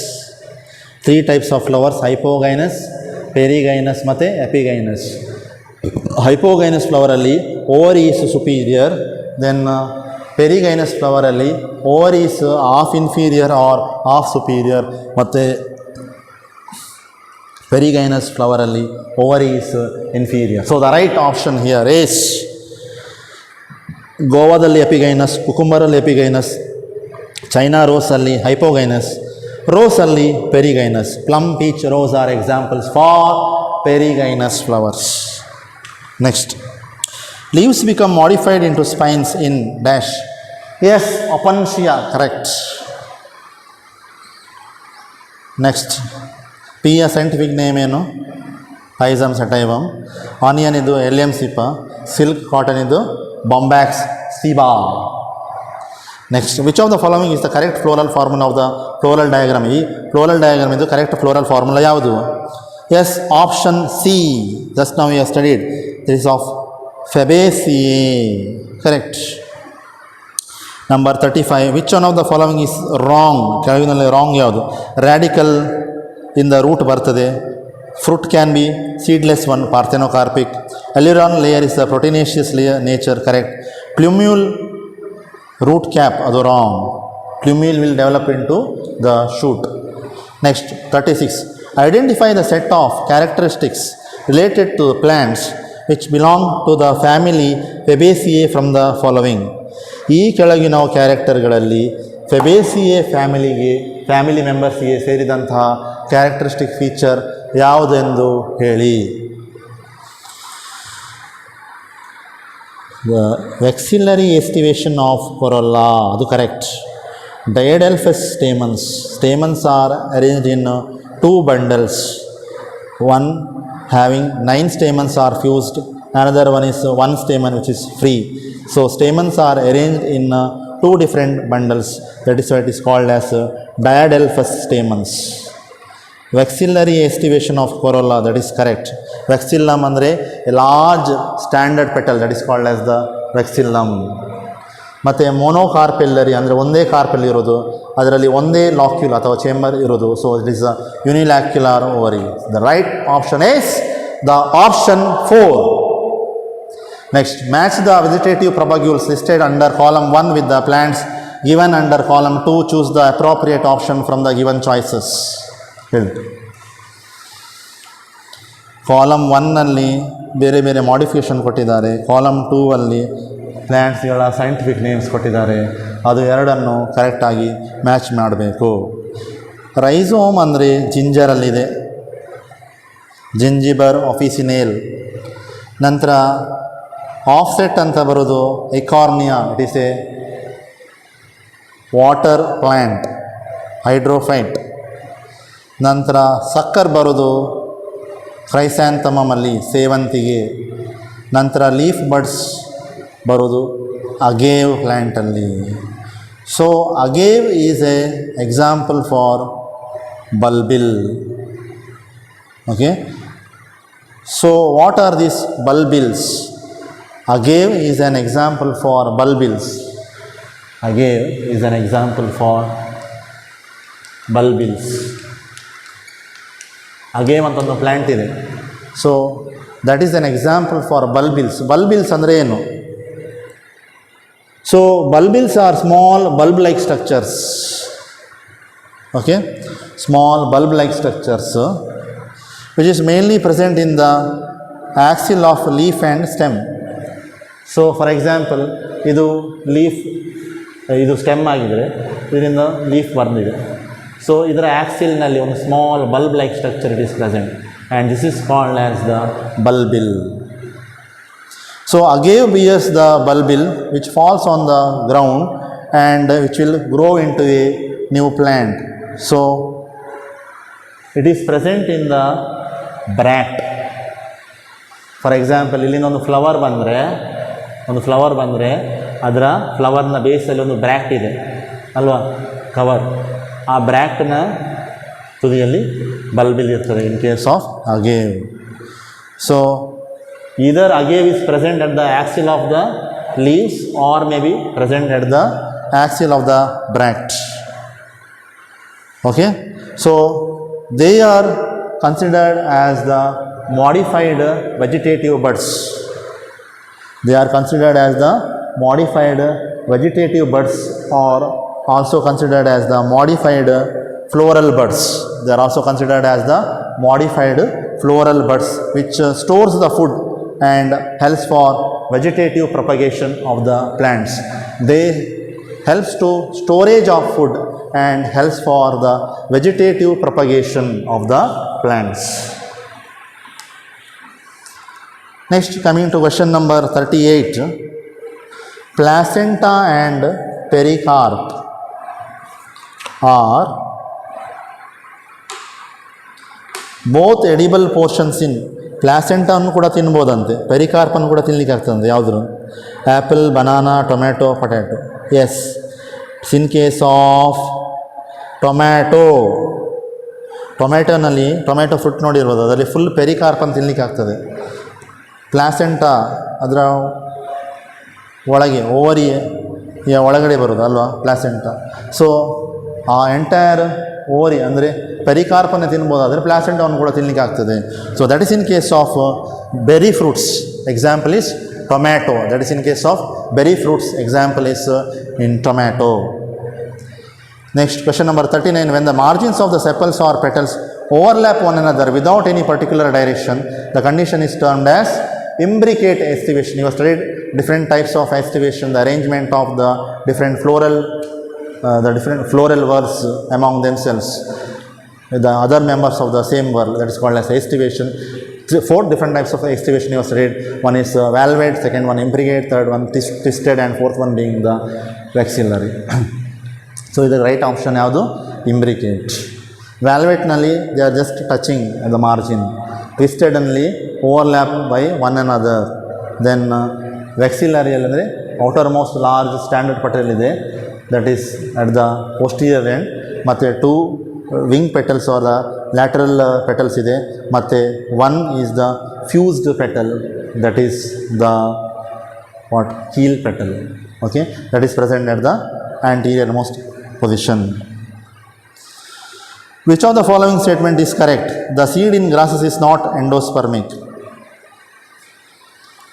3 types of flowers, hypogynous, perigynous ಮತ್ತು epigynous. Hypogynous ಫ್ಲವರಲ್ಲಿ ovary is superior, then perigynous ಫ್ಲವರಲ್ಲಿ ovary's half inferior or half superior, ಮತ್ತು perigynous ಫ್ಲವರಲ್ಲಿ ovary's inferior. So the right option here is ಗೋವಾದಲ್ಲಿ epigynous, ಕುಕುಂಬರಲ್ಲಿ epigynous, China ರೋಸಲ್ಲಿ hypogynous, ರೋಸಲ್ಲಿ perigynous. Plum, peach, rose are examples for perigynous flowers. Next, leaves become modified into spines in dash. Yes, opuntia, correct. Next, pea scientific name ಏನು? Rhizome sativum. Onion ಇದು Allium cepa. Silk cotton ಇದು Bombax seba. Next, which of the following is the correct floral formula of the floral diagram? ಈ floral diagram ಇದು correct floral formula ಯಾವುದು? Yes, option C. Just now we have studied. This is of Fabaceae. Correct. Number 35. Which one of the following is wrong? ಕೆಳಗಿನಲ್ಲಿ wrong ಯಾವುದು? Radical in the root ಬರ್ತದೆ. Fruit can be seedless one, parthenocarpic. Aileron layer is the proteinaceous layer, nature. Correct. Plumule root cap, ಅದು wrong. Plumule will develop into the shoot. Next, 36. Identify the set of characteristics related to the plants which belong to the family Fabaceae from the following. ಈ ಕೆಳಗಿನ ಕ್ಯಾರೆಕ್ಟರ್ಗಳಲ್ಲಿ Fabaceae family ಮೆಂಬರ್ಸ್ಗೆ ಸೇರಿದಂತಹ characteristic feature ಯಾವುದೆಂದು ಹೇಳಿ. Vexillary aestivation of corolla, ಅದು correct. Diadelphous stamens are arranged in 2 bundles. One having 9 stamens are fused, another one is 1 stamen which is free. So stamens are arranged in 2 different bundles. That is why it is called as diadelphous stamens. Vexillary estivation of corolla, that is correct. Vexillum ಅಂದರೆ a large standard petal, that is called as the vexillum. ಮತ್ತು ಮೋನೋಕಾರ್ಪೆಲ್ಲರಿ ಅಂದರೆ ಒಂದೇ carpel ಇರೋದು, ಅದರಲ್ಲಿ ಒಂದೇ ಲಾಕ್ಯೂಲ್ ಅಥವಾ chamber ಇರೋದು. So it is a unilocular ovary. The right option is the option 4. Next, match the vegetative propagules listed under column 1 with the plants given under column 2. Choose the appropriate option from the given choices. ಹೇಳಿ. Column 1ನಲ್ಲಿ ಬೇರೆ ಬೇರೆ modification ಕೊಟ್ಟಿದ್ದಾರೆ, column 2ಅಲ್ಲಿ ಪ್ಲ್ಯಾಂಟ್ಸ್ಗಳ scientific names ಕೊಟ್ಟಿದ್ದಾರೆ. ಅದು ಎರಡನ್ನು ಕರೆಕ್ಟಾಗಿ ಮ್ಯಾಚ್ ಮಾಡಬೇಕು. ರೈಸೋಮ್ ಅಂದರೆ ಜಿಂಜರಲ್ಲಿದೆ, ಜಿಂಜಿಬರ್ ಆಫಿಸಿನೇಲ್. ನಂತರ ಆಫ್ಸೆಟ್ ಅಂತ ಬರೋದು Eichhornia, it is a water plant, hydrophyte. ನಂತರ ಸಕ್ಕರ್ ಬರೋದು ಕ್ರೈಸ್ಯಾಂಥಮಮಲ್ಲಿ, ಸೇವಂತಿಗೆ. ನಂತರ ಲೀಫ್ ಬಡ್ಸ್ ಬರೋದು ಅಗೇವ್ ಪ್ಲ್ಯಾಂಟಲ್ಲಿ. So agave is a example for bulbil. Okay, so what are these bulbils? Agave is an example for bulbils. Agave is an example for bulbils. Agave ಅಂತ ಒಂದು plant ಇದೆ. So that is an example for bulbils. Bulbils ಅಂದರೆ ಏನು? So bulbils are small bulb-like structures. Okay, small bulb-like structures which is mainly present in the axil of leaf and stem. So for example, ಇದು leaf, ಇದು stem ಆಗಿದರೆ ಇದರಿಂದ leaf ಬಂದಿದೆ. So ಇದರ ಆ್ಯಕ್ಸಿಲ್ನಲ್ಲಿ ಒಂದು small bulb like structure it is present and this is called as the bulbil. So agave bears the bulbil which falls on the ground and which will grow into a new plant. So it is present in the bract. For example, ಇಲ್ಲಿಂದ ಒಂದು flower ಬಂದರೆ ಅದರ ಫ್ಲವರ್ನ ಬೇಸಲ್ಲಿ ಒಂದು ಬ್ರ್ಯಾಕ್ಟ್ ಇದೆ ಅಲ್ವಾ, cover. ಆ ಬ್ರ್ಯಾಕ್ಟ್ನ ತುದಿಯಲ್ಲಿ bulbil ಇರ್ತದೆ in case of agave. So either agave is present at the axil of the leaves or maybe present at the axil of the bract. Okay, so they are considered as the modified vegetative buds. They are considered as the modified vegetative buds are also considered as the modified floral buds. They are also considered as the modified floral buds, which stores the food and helps for vegetative propagation of the plants. They helps to storage of food and helps for the vegetative propagation of the plants. Next, coming to question number 38, placenta and pericarp are both edible portions in ಪ್ಲಾಸೆಂಟಾವನ್ನು ಕೂಡ ತಿನ್ಬೋದಂತೆ, ಪೆರಿಕಾರ್ಪನ್ನು ಕೂಡ ತಿನ್ನಲಿಕ್ಕೆ ಆಗ್ತದಂತೆ. ಯಾವುದ್ರು? Apple, banana, tomato, potato. Yes, in case of ಟೊಮ್ಯಾಟೋನಲ್ಲಿ tomato fruit ನೋಡಿರ್ಬೋದು, ಅದರಲ್ಲಿ ಫುಲ್ ಪೆರಿಕಾರ್ಪನ್ನು ತಿನ್ನಲಿಕ್ಕೆ ಆಗ್ತದೆ. ಪ್ಲಾಸೆಂಟಾ ಅದರ ಒಳಗೆ ಓವರಿಯ ಒಳಗಡೆ ಬರೋದು ಅಲ್ವಾ ಪ್ಲಾಸೆಂಟಾ. ಸೊ ಆ ಎಂಟೈರ್ ಓವರಿ ಅಂದರೆ ಪೆರಿಕಾರ್ಪನ್ನು ತಿನ್ಬೋದಾದರೆ ಪ್ಲಾಸೆಂಟಾವನ್ನು ಕೂಡ ತಿನ್ನಲಿಕ್ಕೆ ಆಗ್ತದೆ. So that is in case of berry fruits, example is tomato. That is in case of berry fruits, example is in tomato. Next, question number 39, when the margins of the sepals or petals overlap one another without any particular direction, the condition is termed as imbricate estivation. You have studied different types of estivation, the arrangement of the different floral whorls among themselves, the other members of the same whorl, that is called as estivation. Four different types of estivation you have studied. One is valvate, second one imbricate, third one twisted, and fourth one being the vexillary. So the right option ಯಾವುದು? Imbricate. ವ್ಯಾಲ್ವೇಟ್ನಲ್ಲಿ they are just touching the margin. ಟ್ವಿಸ್ಟೆಡಲ್ಲಿ overlap by one another. Then ವೆಕ್ಸಿಲರಿಯಲ್ಲಿ ಅಂದರೆ outer most large standard petal ಇದೆ, that is at the posterior end. ಮತ್ತು two wing petals are the lateral petals ಇದೆ, ಮತ್ತು one is the fused petal, that is the heel petal. Okay, that is present at the anterior most position. Which of the following statement is correct? The seed in grasses is not endospermic.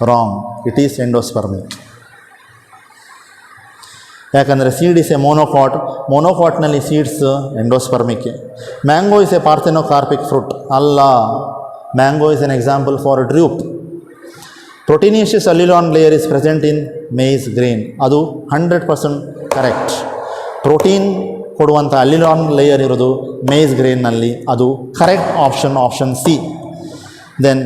Wrong. It is endospermic. ಯಾಕಂದರೆ seed is a ಮೊನೋಕಾಟ್ನಲ್ಲಿ seeds endospermic. Mango is a parthenocarpic fruit. ಅಲ್ಲ, mango is an example for drupe. Proteinaceous aleurone layer is present in maize grain. ಅದು 100% correct. Protein ಕೊಡುವಂಥ ಅಲ್ಯುಲಾನ್ layer ಇರೋದು maize ಗ್ರೇನ್ನಲ್ಲಿ, ಅದು correct option C. Then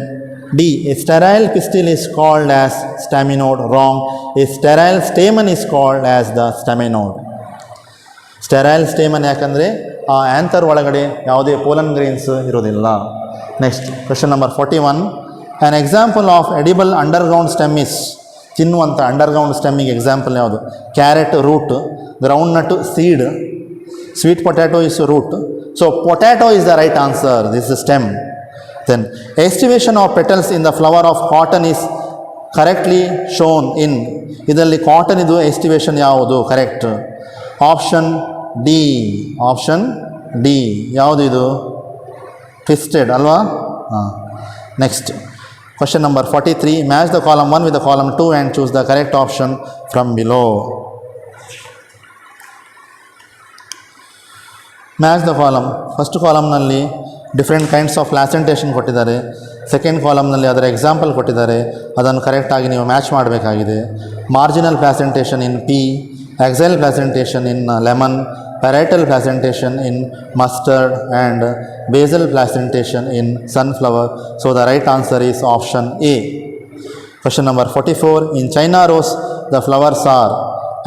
D, a sterile pistil is called as staminode. Wrong. A sterile stamen is called as the staminode. Sterile stamen ಯಾಕಂದರೆ ಆ anther ಒಳಗಡೆ ಯಾವುದೇ pollen grains ಇರೋದಿಲ್ಲ. Next, question number 41, an example of edible underground stem is. ತಿನ್ನುವಂಥ underground ಸ್ಟೆಮ್ಮಿಗೆ example ಯಾವುದು? Carrot root, groundnut seed, sweet potato is root. So potato is the right answer. This is stem. Then estivation of petals in the flower of cotton is correctly shown in. ಇದರಲ್ಲಿ cotton ಇದು aestivation ಯಾವುದು? Correct. Option D. ಯಾವುದು ಇದು? Twisted ಅಲ್ವಾ? ಹಾಂ. Next, question number 43, match the column 1 with the column 2 and choose the correct option from below. Match the column. First ಕಾಲಮ್ನಲ್ಲಿ different kinds of placentation ಕೊಟ್ಟಿದ್ದಾರೆ, second ಕಾಲಮ್ನಲ್ಲಿ ಅದರ ಎಕ್ಸಾಂಪಲ್ ಕೊಟ್ಟಿದ್ದಾರೆ, ಅದನ್ನು ಕರೆಕ್ಟಾಗಿ ನೀವು ಮ್ಯಾಚ್ ಮಾಡಬೇಕಾಗಿದೆ. Marginal placentation in pea, axile placentation in lemon, parietal placentation in mustard, and basal placentation in sunflower. So the right answer is option A. Question number 44, in China rose the flowers are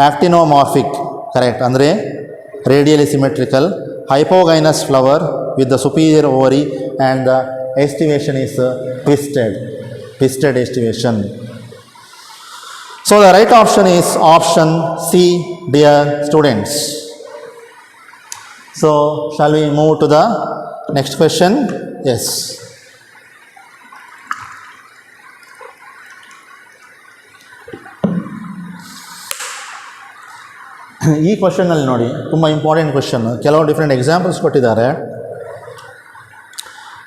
actinomorphic. Correct. Andre radially symmetrical, hypogynous flower with the superior ovary, and the estivation is twisted estivation. So the right option is option C, dear students. So shall we move to the next question? Yes. ಈ ಕ್ವಶನಲ್ಲಿ ನೋಡಿ, ತುಂಬ important question. ಕೆಲವು different examples ಕೊಟ್ಟಿದ್ದಾರೆ.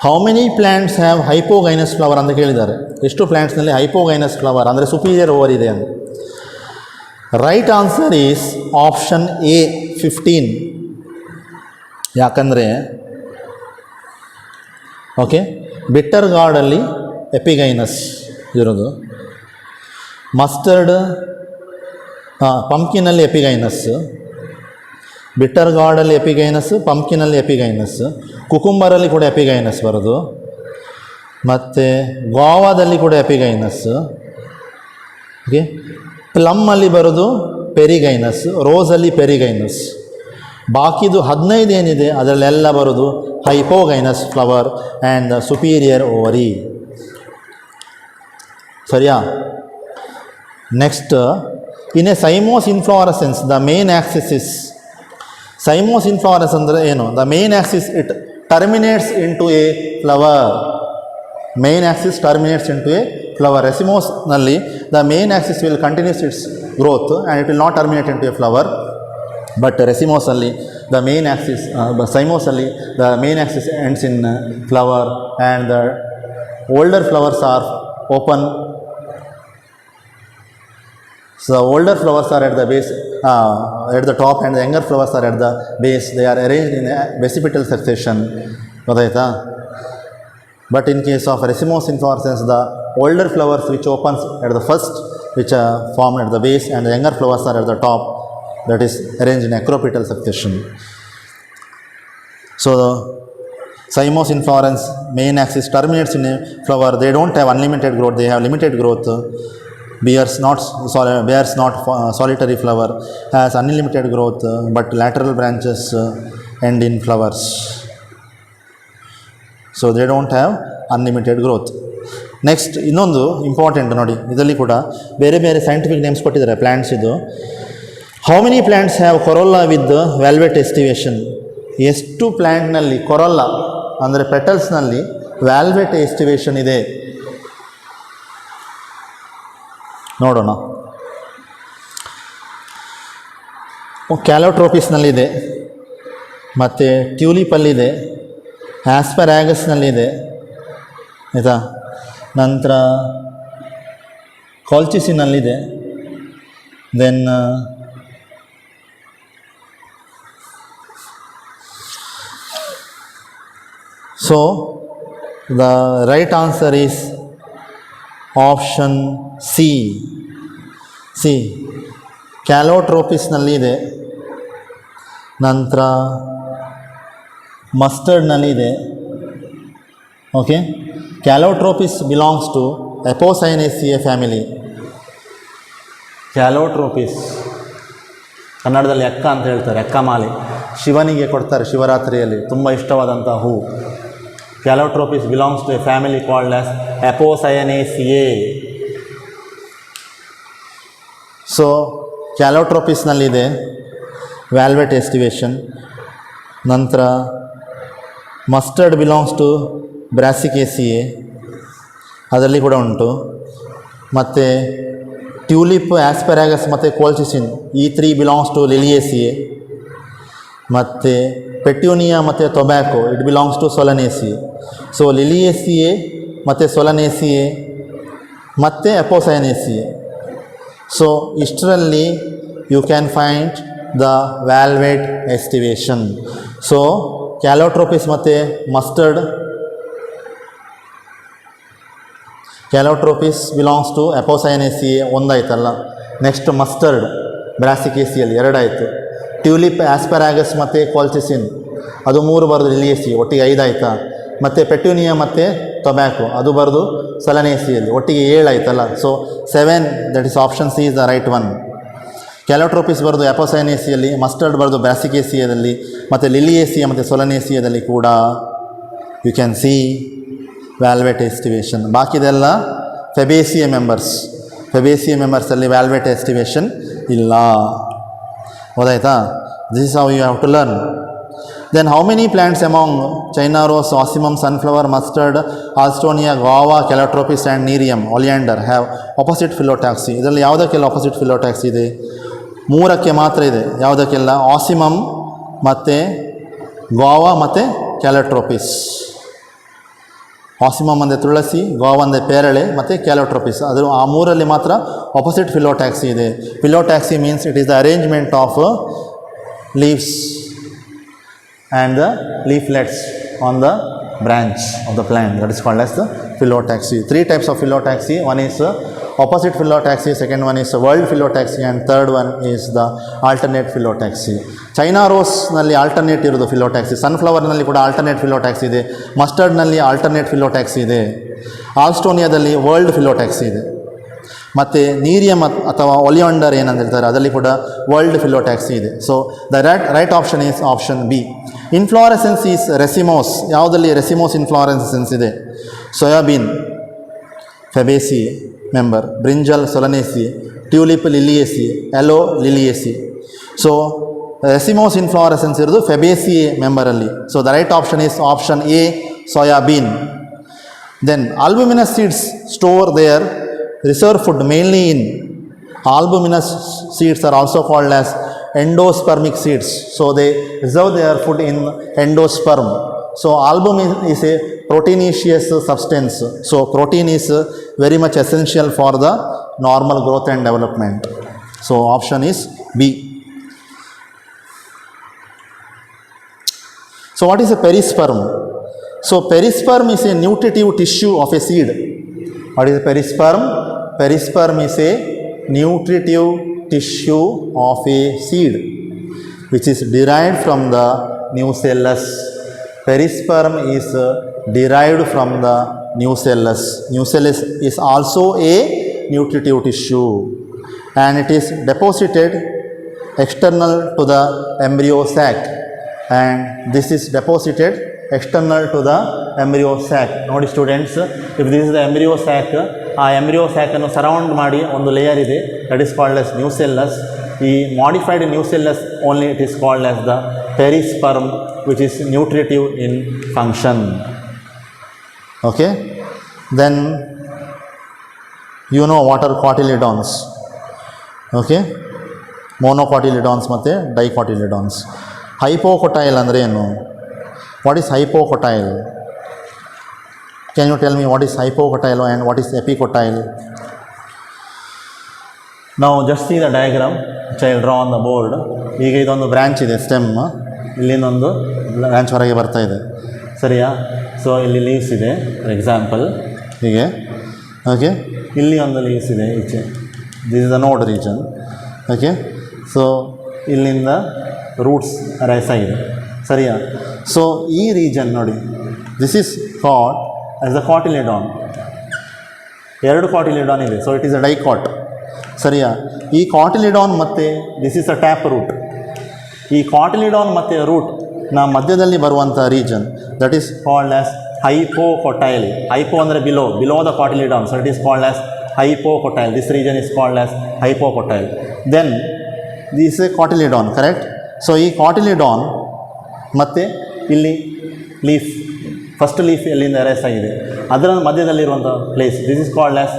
How many plants have hypogynous flower ಅಂತ ಕೇಳಿದ್ದಾರೆ. ಎಷ್ಟು ಪ್ಲ್ಯಾಂಟ್ಸ್ನಲ್ಲಿ ಹೈಪೋಗೈನಸ್ ಫ್ಲವರ್ ಅಂದರೆ ಸುಪೀರಿಯರ್ ಓವರ್ ಇದೆ ಅಂತ. Right answer is option A 15. ಯಾಕಂದರೆ ಓಕೆ, ಬಿಟ್ಟರ್ ಗಾರ್ಡಲ್ಲಿ ಎಪಿಗೈನಸ್ ಇರೋದು, ಮಸ್ಟರ್ಡ್ ಪಂಪ್ಕಿನಲ್ಲಿ ಎಪಿಗೈನಸ್, ಬಿಟ್ಟರ್ ಗಾರ್ಡಲ್ಲಿ ಎಪಿಗೈನಸ್, ಪಂಪ್ಕಿನಲ್ಲಿ ಎಪಿಗೈನಸ್, ಕುಕುಂಬರಲ್ಲಿ ಕೂಡ ಎಪಿಗೈನಸ್ ಬರೋದು, ಮತ್ತು ಗೋವಾದಲ್ಲಿ ಕೂಡ ಎಪಿಗೈನಸ್, ಓಕೆ, ಪ್ಲಮ್ಮಲ್ಲಿ ಬರೋದು ಪೆರಿಗೈನಸ್, ರೋಸಲ್ಲಿ ಪೆರಿಗೈನಸ್. ಬಾಕಿದು 15 ಏನಿದೆ ಅದರಲ್ಲೆಲ್ಲ ಬರೋದು hypogynous flower and superior ovary. ಸರಿಯಾ? Next, in a cymose inflorescence the main axis is, cymose inflorescence ಅಂದರೆ ಏನು? The main axis it terminates into a flower. Main axis terminates into a flower. ರೆಸಿಮೋಸ್ನಲ್ಲಿ the main axis will continues its growth and it will not terminate into a flower. But ರೆಸಿಮೋಸಲ್ಲಿ the main axis, ಸೈಮೋಸಲ್ಲಿ the main axis ends in flower and the older flowers R open. So the older flowers are at the base, at the top, and the younger flowers are at the base. They are arranged in a vesipital succession. ಗೊತ್ತಾಯ್ತಾ? But in case of racemose inflorescence, the older flowers which opens at the first, which are formed at the base, and the younger flowers are at the top, that is arranged in acropetal succession. So the cymose inflorescence main axis terminates in a flower. They don't have unlimited growth, they have limited growth. Bears not solitary flower has unlimited growth, but lateral branches end in flowers. So they don't have unlimited growth. Next ಇನ್ನೊಂದು important ನೋಡಿ, ಇದರಲ್ಲಿ ಕೂಡ ಬೇರೆ ಬೇರೆ scientific names ಕೊಟ್ಟಿದ್ದಾರೆ plants. ಇದು how many plants have corolla with valvate aestivation? ಎಷ್ಟು ಪ್ಲ್ಯಾಂಟ್ನಲ್ಲಿ ಕೊರೊಲ್ಲಾ ಅಂದರೆ ಪೆಟಲ್ಸ್ನಲ್ಲಿ ವ್ಯಾಲ್ವೆಟ್ ಎಸ್ಟಿವೇಷನ್ ಇದೆ ನೋಡೋಣ. ಕ್ಯಾಲೋಟ್ರೋಪಿಸ್ನಲ್ಲಿದೆ, ಮತ್ತು ಟ್ಯೂಲಿಪಲ್ಲಿದೆ, ಆಸ್ಪರಾಗಸ್ನಲ್ಲಿದೆ, ಆಯಿತಾ, ನಂತರ ಕಾಲ್ಚಿಸಿನಲ್ಲಿದೆ, then so the right answer is option C. ಕ್ಯಾಲೋಟ್ರೋಪಿಸ್ನಲ್ಲಿ ಇದೆ, ನಂತರ ಮಸ್ಟರ್ಡ್ನಲ್ಲಿ ಇದೆ. Okay, Calotropis belongs to Apocynaceae family. Calotropis ಕನ್ನಡದಲ್ಲಿ ಎಕ್ಕ ಅಂತ ಹೇಳ್ತಾರೆ, ಎಕ್ಕಮಾಲೆ. ಶಿವನಿಗೆ ಕೊಡ್ತಾರೆ ಶಿವರಾತ್ರಿಯಲ್ಲಿ, ತುಂಬ ಇಷ್ಟವಾದಂಥ ಹೂ. Calotropis belongs to a family called as Apocynaceae. So ಕ್ಯಾಲೋಟ್ರೋಪಿಸ್ನಲ್ಲಿದೆ ವ್ಯಾಲ್ವೆಟ್ ಎಸ್ಟಿವೇಷನ್. ನಂತರ ಮಸ್ಟರ್ಡ್ ಬಿಲಾಂಗ್ಸ್ ಟು ಬ್ರಾಸಿಕೇಸಿಯೇ, ಅದರಲ್ಲಿ ಕೂಡ ಉಂಟು. ಮತ್ತು ಟ್ಯೂಲಿಪ್, ಆಸ್ಪೆರಾಗಸ್ ಮತ್ತು ಕೋಲ್ಚಿಸಿನ್, ಈ 3 ಬಿಲಾಂಗ್ಸ್ ಟು ಲಿಲಿಯೇಸಿಯೇ. ಮತ್ತು ಪೆಟ್ಯೂನಿಯಾ ಮತ್ತು tobacco, it belongs to Solanaceae. So Liliaceae ಮತ್ತು ಸೊಲನೇಸಿಯೇ ಮತ್ತು ಎಪೋಸೈನೇಸಿಯೇ. ಸೊ ಇಷ್ಟರಲ್ಲಿ you can find the valvate aestivation. So Calotropis ಮತ್ತು mustard, Calotropis belongs to Apocynaceae ಒಂದಾಯ್ತಲ್ಲ. ನೆಕ್ಸ್ಟ್ ಮಸ್ಟರ್ಡ್ ಬ್ರಾಸಿಕೇಸಿಯಲ್ಲಿ 2 ಆಯಿತು. ಟ್ಯೂಲಿಪ್, ಆಸ್ಪೆರಾಗಸ್ ಮತ್ತು ಕಾಲ್ಚಿಸಿನ್ ಅದು 3 ಬರೋದು ಲಿಲಿಯೇಸಿ, ಒಟ್ಟಿಗೆ 5 ಆಯಿತಾ. ಮತ್ತು ಪೆಟ್ಯೂನಿಯಾ ಮತ್ತು ಟೊಬ್ಯಾಕೊ ಅದು ಬರೋದು ಸೊಲನೇಸಿಯಲ್ಲಿ, ಒಟ್ಟಿಗೆ 7 ಆಯ್ತಲ್ಲ. So 7, that is option C is the right one. Calotropis ಬರೋದು ಎಪೋಸೈನೇಸಿಯಲ್ಲಿ, ಮಸ್ಟರ್ಡ್ ಬರೋದು ಬ್ರಾಸಿಕೇಸಿಯಾದಲ್ಲಿ, ಮತ್ತು ಲಿಲಿಯೇಸಿಯಾ ಮತ್ತು ಸೊಲನೇಸಿಯಾದಲ್ಲಿ ಕೂಡ you can see valvate aestivation. ಬಾಕಿದೆಲ್ಲ ಫೆಬೇಸಿಯೇ ಮೆಂಬರ್ಸಲ್ಲಿ ವ್ಯಾಲ್ವೆಟ್ ಎಸ್ಟಿವೇಷನ್ ಇಲ್ಲ. ಹೌದಾಯ್ತಾ? This is how you have to learn. Then how many plants among China rose, Ocimum, sunflower, mustard, Alstonia, guava, Calotropis and Nerium, oleander have opposite phyllotaxy? ಇದರಲ್ಲಿ ಯಾವುದಕ್ಕೆಲ್ಲ opposite phyllotaxy ಇದೆ? 3ಕ್ಕೆ ಮಾತ್ರ ಇದೆ. ಯಾವುದಕ್ಕೆಲ್ಲ? ಆಸಿಮಮ್ ಮತ್ತು ಗಾವಾ ಮತ್ತು ಕ್ಯಾಲೋಟ್ರೋಪಿಸ್. ಆಸಿಮಮ್ ಅಂದರೆ ತುಳಸಿ, ಗಾವ್ ಅಂದರೆ ಪೇರಳೆ ಮತ್ತು ಕ್ಯಾಲೋಟ್ರೋಪಿಸ್. ಅದು ಆ ಮೂರಲ್ಲಿ ಮಾತ್ರ ಆಪೋಸಿಟ್ ಫಿಲೋಟ್ಯಾಕ್ಸಿ ಇದೆ. Phyllotaxy means it is the arrangement of leaves and the leaflets on the branch of the plant, that is called as the phyllotaxy. Three types of phyllotaxy. One is opposite phyllotaxy, second one is world phyllotaxy, and third one is the alternate phyllotaxy. China ರೋಸ್ನಲ್ಲಿ alternate ಇರೋದು phyllotaxy, ಸನ್ಫ್ಲವರ್ನಲ್ಲಿ ಕೂಡ alternate phyllotaxy ಇದೆ, ಮಸ್ಟರ್ಡ್ನಲ್ಲಿ alternate phyllotaxy ಇದೆ, ಆಲ್ಸ್ಟೋನಿಯಾದಲ್ಲಿ world phyllotaxy ಇದೆ, ಮತ್ತು ನೀರಿಯಮ್ ಅಥವಾ oleander ಏನಂತ ಹೇಳ್ತಾರೆ ಅದರಲ್ಲಿ ಕೂಡ ವರ್ಲ್ಡ್ ಫಿಲೋಟ್ಯಾಕ್ಸಿ ಇದೆ. So the right option is option B. Inflorescence is racemose. ಯಾವುದಲ್ಲಿ ರೆಸಿಮೋಸ್ ಇನ್ಫ್ಲಾರೆಸೆನ್ಸ್ ಇದೆ? Soybean Fabaceae member, brinjal Solanaceae, tulip Liliaceae, aloe Liliaceae. So racemose inflorescence ಇರೋದು ಫೆಬೇಸಿ ಮೆಂಬರಲ್ಲಿ. So the right option is option A, soybean. Then albuminous seeds store their reserve food mainly in albuminous seeds are also called as endospermic seeds. So they reserve their food in endosperm. So albumin is a proteinaceous substance. So protein is very much essential for the normal growth and development. So option is B. So what is a perisperm? So perisperm is a nutritive tissue of a seed. What is a perisperm? Perisperm is a nutritive tissue of a seed which is derived from the nucellus. Perisperm is derived from the nucellus. Nucellus is also a nutritive tissue and it is deposited external to the embryo sac, and this is deposited external to the embryo sac. ನೋಡಿ students, if this is the embryo sac, ಆ embryo ಸ್ಯಾಕನ್ನು surround ಮಾಡಿ ಒಂದು layer ಇದೆ, that is called as nucellus. ಈ modified nucellus only it is called as the perisperm which is nutritive in function. Okay, then you know what are cotyledons. Okay, monocotyledons ಮತ್ತು dicotyledons. ಹೈಪೋಕೊಟೈಲ್ ಅಂದರೆ ಏನು? What is hypocotyle? Can you tell me what is hypocotyle and what is epicotyle? Now just see the diagram which I will draw on the board. ಈಗ ಇದೊಂದು branch ಇದೆ, stem. ಇಲ್ಲಿಂದೊಂದು branch ಹೊರಗೆ ಬರ್ತಾ ಇದೆ, ಸರಿಯಾ? ಸೊ ಇಲ್ಲಿ ಲೀವ್ಸ್ ಇದೆ for example, ಹೀಗೆ. ಓಕೆ, ಇಲ್ಲಿ ಒಂದು ಲೀವ್ಸ್ ಇದೆ ಈಚೆ, this is the node region. Okay, so ಇಲ್ಲಿಂದ ರೂಟ್ಸ್ ರೈಸ್ ಆಗಿದೆ, ಸರಿಯಾ? ಸೊ ಈ ರೀಜನ್ ನೋಡಿ, this is cot as the cotyledon. ಎರಡು ಕಾಟಿಲಿಡಾನ್ ಇದೆ, so it is a dicot, ಸರಿಯಾ? ಈ ಕಾಟಿಲಿಡಾನ್ ಮತ್ತು this is a tap root. ಈ ಕಾಟಿಲಿಡಾನ್ ಮತ್ತು ರೂಟ್ನ ಮಧ್ಯದಲ್ಲಿ ಬರುವಂಥ region that is called as hypocotyl. Hypo ಅಂದರೆ below the cotyledon, so it is called as hypocotyl. This region is called as hypocotyl. Then this a cotyledon, correct? So ಈ cotyledon ಮತ್ತು ಇಲ್ಲಿ leaf, first leaf ಎಲ್ಲಿಂದ arise ಆಗಿದೆ ಅದರ ಮಧ್ಯದಲ್ಲಿರುವಂಥ place, this is called as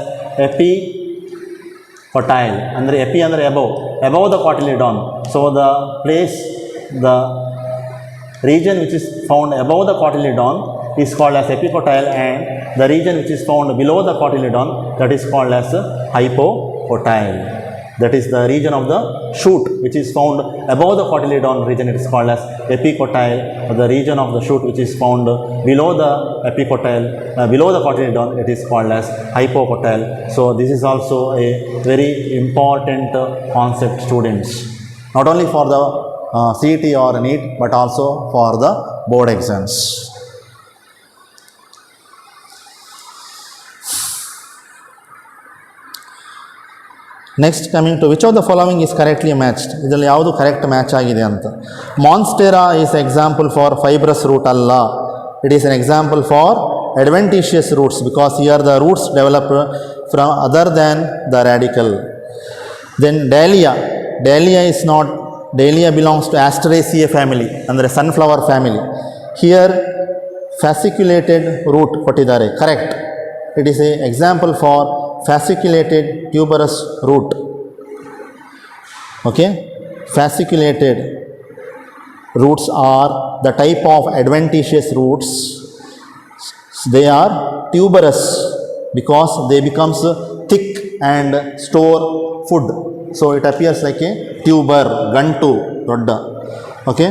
epicotyl. ಅಂದರೆ epi ಅಂದರೆ above the cotyledon. So the place, the region which is found above the cotyledon is called as epicotyle, and the region which is found below the cotyledon, that is called as hypocotyle. That is the region of the shoot which is found above the cotyledon region, it is called as epicotyle. The region of the shoot which is found below the epicotyle, below the cotyledon, it is called as hypocotyle. So this is also a very important concept, students, not only for the CET or NEET but also for the board exams. Next, coming to which of the following is correctly matched? ಇದರಲ್ಲಿ ಯಾವುದು correct match ಆಗಿದೆ ಅಂತ. Monstera is example for fibrous root ಅಲ್ಲ. It is an example for adventitious roots because here the roots develop from other than the radicle. Then Dahlia is not. Dahlia belongs to Asteraceae family, ಅಂದರೆ sunflower family. Here fasciculated root ಕೊಟ್ಟಿದ್ದಾರೆ, correct. It is a example for fasciculated tuberous root. Okay, fasciculated roots are the type of adventitious roots. They are tuberous because they becomes thick and store food. So it appears like a tuber, gantu, dodda. Okay.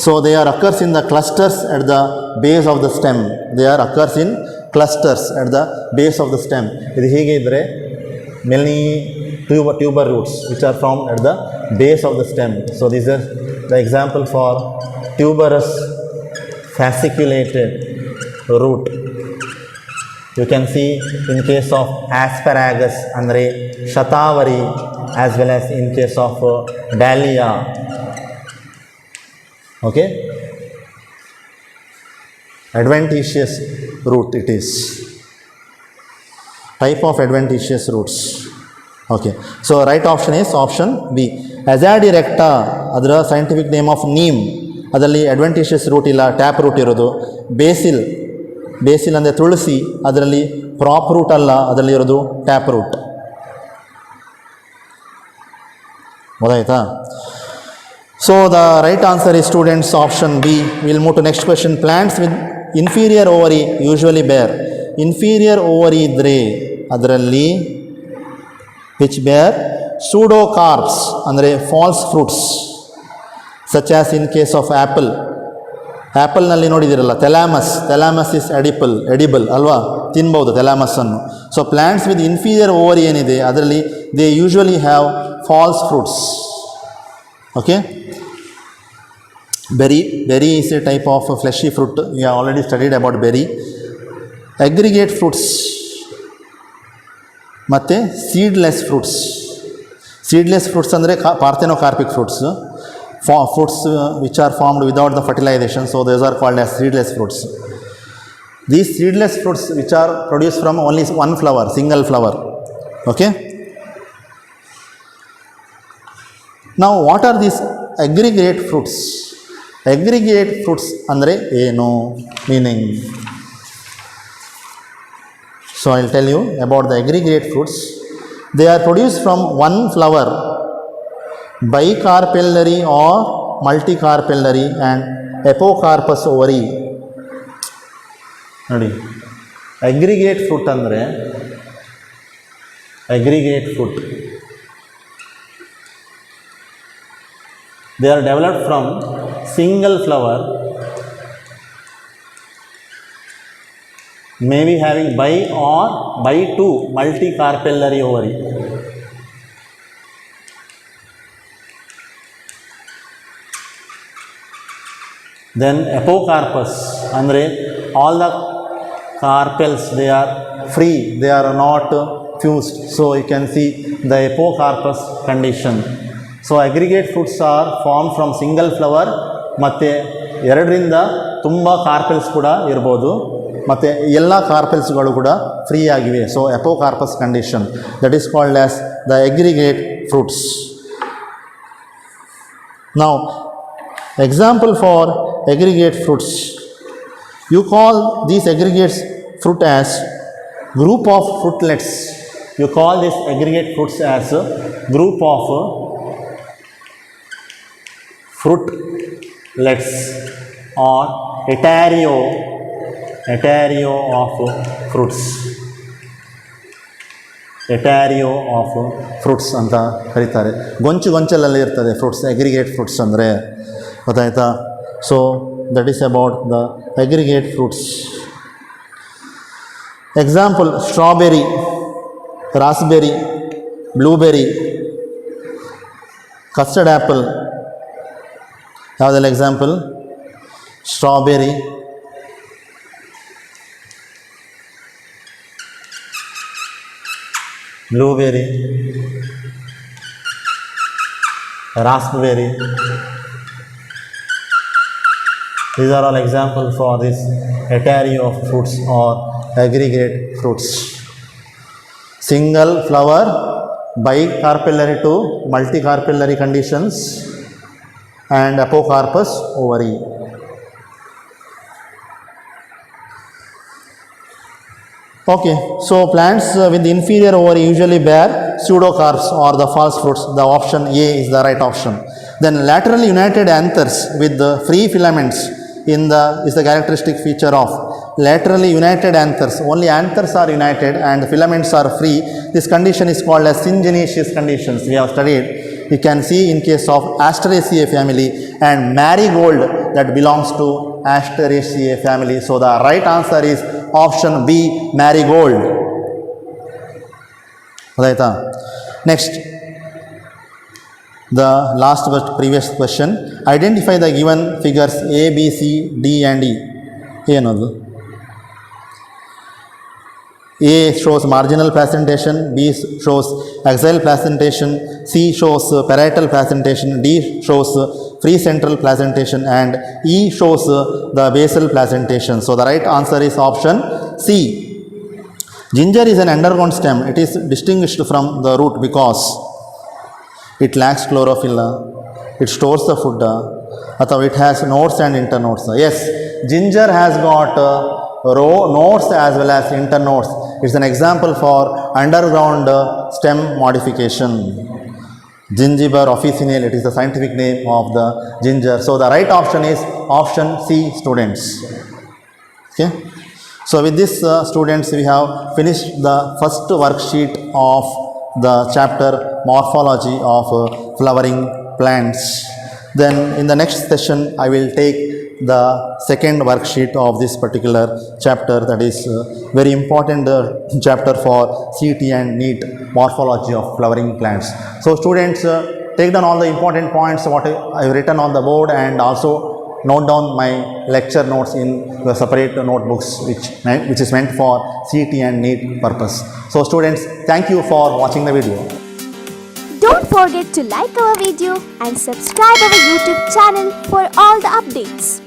So they are occurs in the clusters at the base of the stem. They are occurs in clusters at the base of the stem. ಇದು ಹೀಗೆ ಇದ್ದರೆ many tuber roots which are found at the base of the stem. So this is the example for tuberous fasciculated root. You can see in case of asparagus andre shatavari, as well as in case of dahlia. Okay, adventitious root it is, type of adventitious roots. Okay, so right option is option B. Azadi recta, adra scientific name of neem, ಅದರಲ್ಲಿ adventitious root ಇಲ್ಲ, tap root ಇರೋದು. Basil ಅಂದರೆ ತುಳಸಿ, ಅದರಲ್ಲಿ prop root ಅಲ್ಲ, ಅದರಲ್ಲಿ ಇರೋದು tap root. ಗೊತ್ತಾಯ್ತಾ? So the right answer is students option B. We'll move to next question. Plants with inferior ovary usually bear. inferior ovary ಇದ್ದರೆ ಅದರಲ್ಲಿ which bear pseudocarps ಅಂದರೆ false fruits, such as in case of apple. ಆ್ಯಪಲ್ನಲ್ಲಿ ನೋಡಿದಿರಲ್ಲ, thalamus is edible ಅಲ್ವಾ, ತಿನ್ಬೋದು ಥೆಲಾಮಸ್ಸನ್ನು. So plants with inferior ovary ಏನಿದೆ ಅದರಲ್ಲಿ they usually have false fruits. Okay, berry is a type of fleshy fruit. We have already studied about berry. Aggregate fruits ಮತ್ತು seedless fruits ಅಂದರೆ ಪಾರ್ಥೆನೋಕಾರ್ಪಿಕ್ fruits. Fruits which are formed without the fertilization, so those are called as seedless fruits. These seedless fruits which are produced from only one flower, single flower. Okay. Now what are these aggregate fruits? Aggregate fruits andre eno meaning. So I'll tell you about the aggregate fruits. They are produced from one flower, bicarpellary or multicarpellary and apocarpous ovary. ನೋಡಿ, aggregate fruit ಅಂದರೆ they are developed from single flower, may be having bi or bi two multicarpellary ovary. Then apocarpus ಅಂದರೆ all the carpels they are free, they are not fused, so you can see the apocarpus condition. So aggregate fruits are formed from single flower, ಮತ್ತು ಎರಡರಿಂದ ತುಂಬ carpels ಕೂಡ ಇರ್ಬೋದು, ಮತ್ತು ಎಲ್ಲ ಕಾರ್ಪೆಲ್ಸ್ಗಳು ಕೂಡ free ಆಗಿವೆ. So apocarpous condition, that is called as the aggregate fruits. Now example for aggregate fruits, you call these aggregate fruit as group of fruitlets. You call this aggregate fruits as a group of fruitlets or etario of fruits. Etaerio of fruits ಅಂತ ಕರೀತಾರೆ. ಗೊಂಚಲಲ್ಲಿ ಇರ್ತದೆ fruits, aggregate fruits ಅಂದರೆ. ಗೊತ್ತಾಯ್ತಾ? So that is about the aggregate fruits. Example strawberry, raspberry, blueberry, custard apple. ಯಾವುದೆಲ್ಲ example? Strawberry, blueberry, raspberry. These are all examples for this etario of fruits or aggregate fruits. Single flower, bicarpellary to multicarpellary conditions, and apocarpous ovary. Okay, so plants with the inferior ovary usually bear pseudocarps or the false fruits. The option A is the right option. Then laterally united anthers with the free filaments is the characteristic feature of laterally united anthers. Only anthers are united and the filaments are free. This condition is called as syngenesious conditions. We have studied. You can see in case of Asteraceae family and marigold that belongs to Asteraceae family. So the right answer is option B, marigold. Right. Next, the last but previous question. Identify the given figures A, B, C, D and E. ಏನದು? A shows marginal placentation, B shows axial placentation, C shows parietal placentation, D shows free central placentation and E shows the basal placentation. So the right answer is option C. Ginger is an underground stem. It is distinguished from the root because it lacks chlorophyll, it stores the food, or it has nodes and internodes. Yes, ginger has got nodes as well as internodes. It's an example for underground stem modification. Gingiber officinale, it is the scientific name of the ginger. So the right option is option C, students. Okay. So with this, students, we have finished the first worksheet of the chapter morphology of flowering plants. Then in the next session, I will take the second worksheet of this particular chapter, that is very important chapter for CET and NEET, morphology of flowering plants. So students, take down all the important points what I have written on the board and also note down my lecture notes in the separate notebooks which is meant for CET and NEET purpose. So students, thank you for watching the video. Don't forget to like our video and subscribe our YouTube channel for all the updates.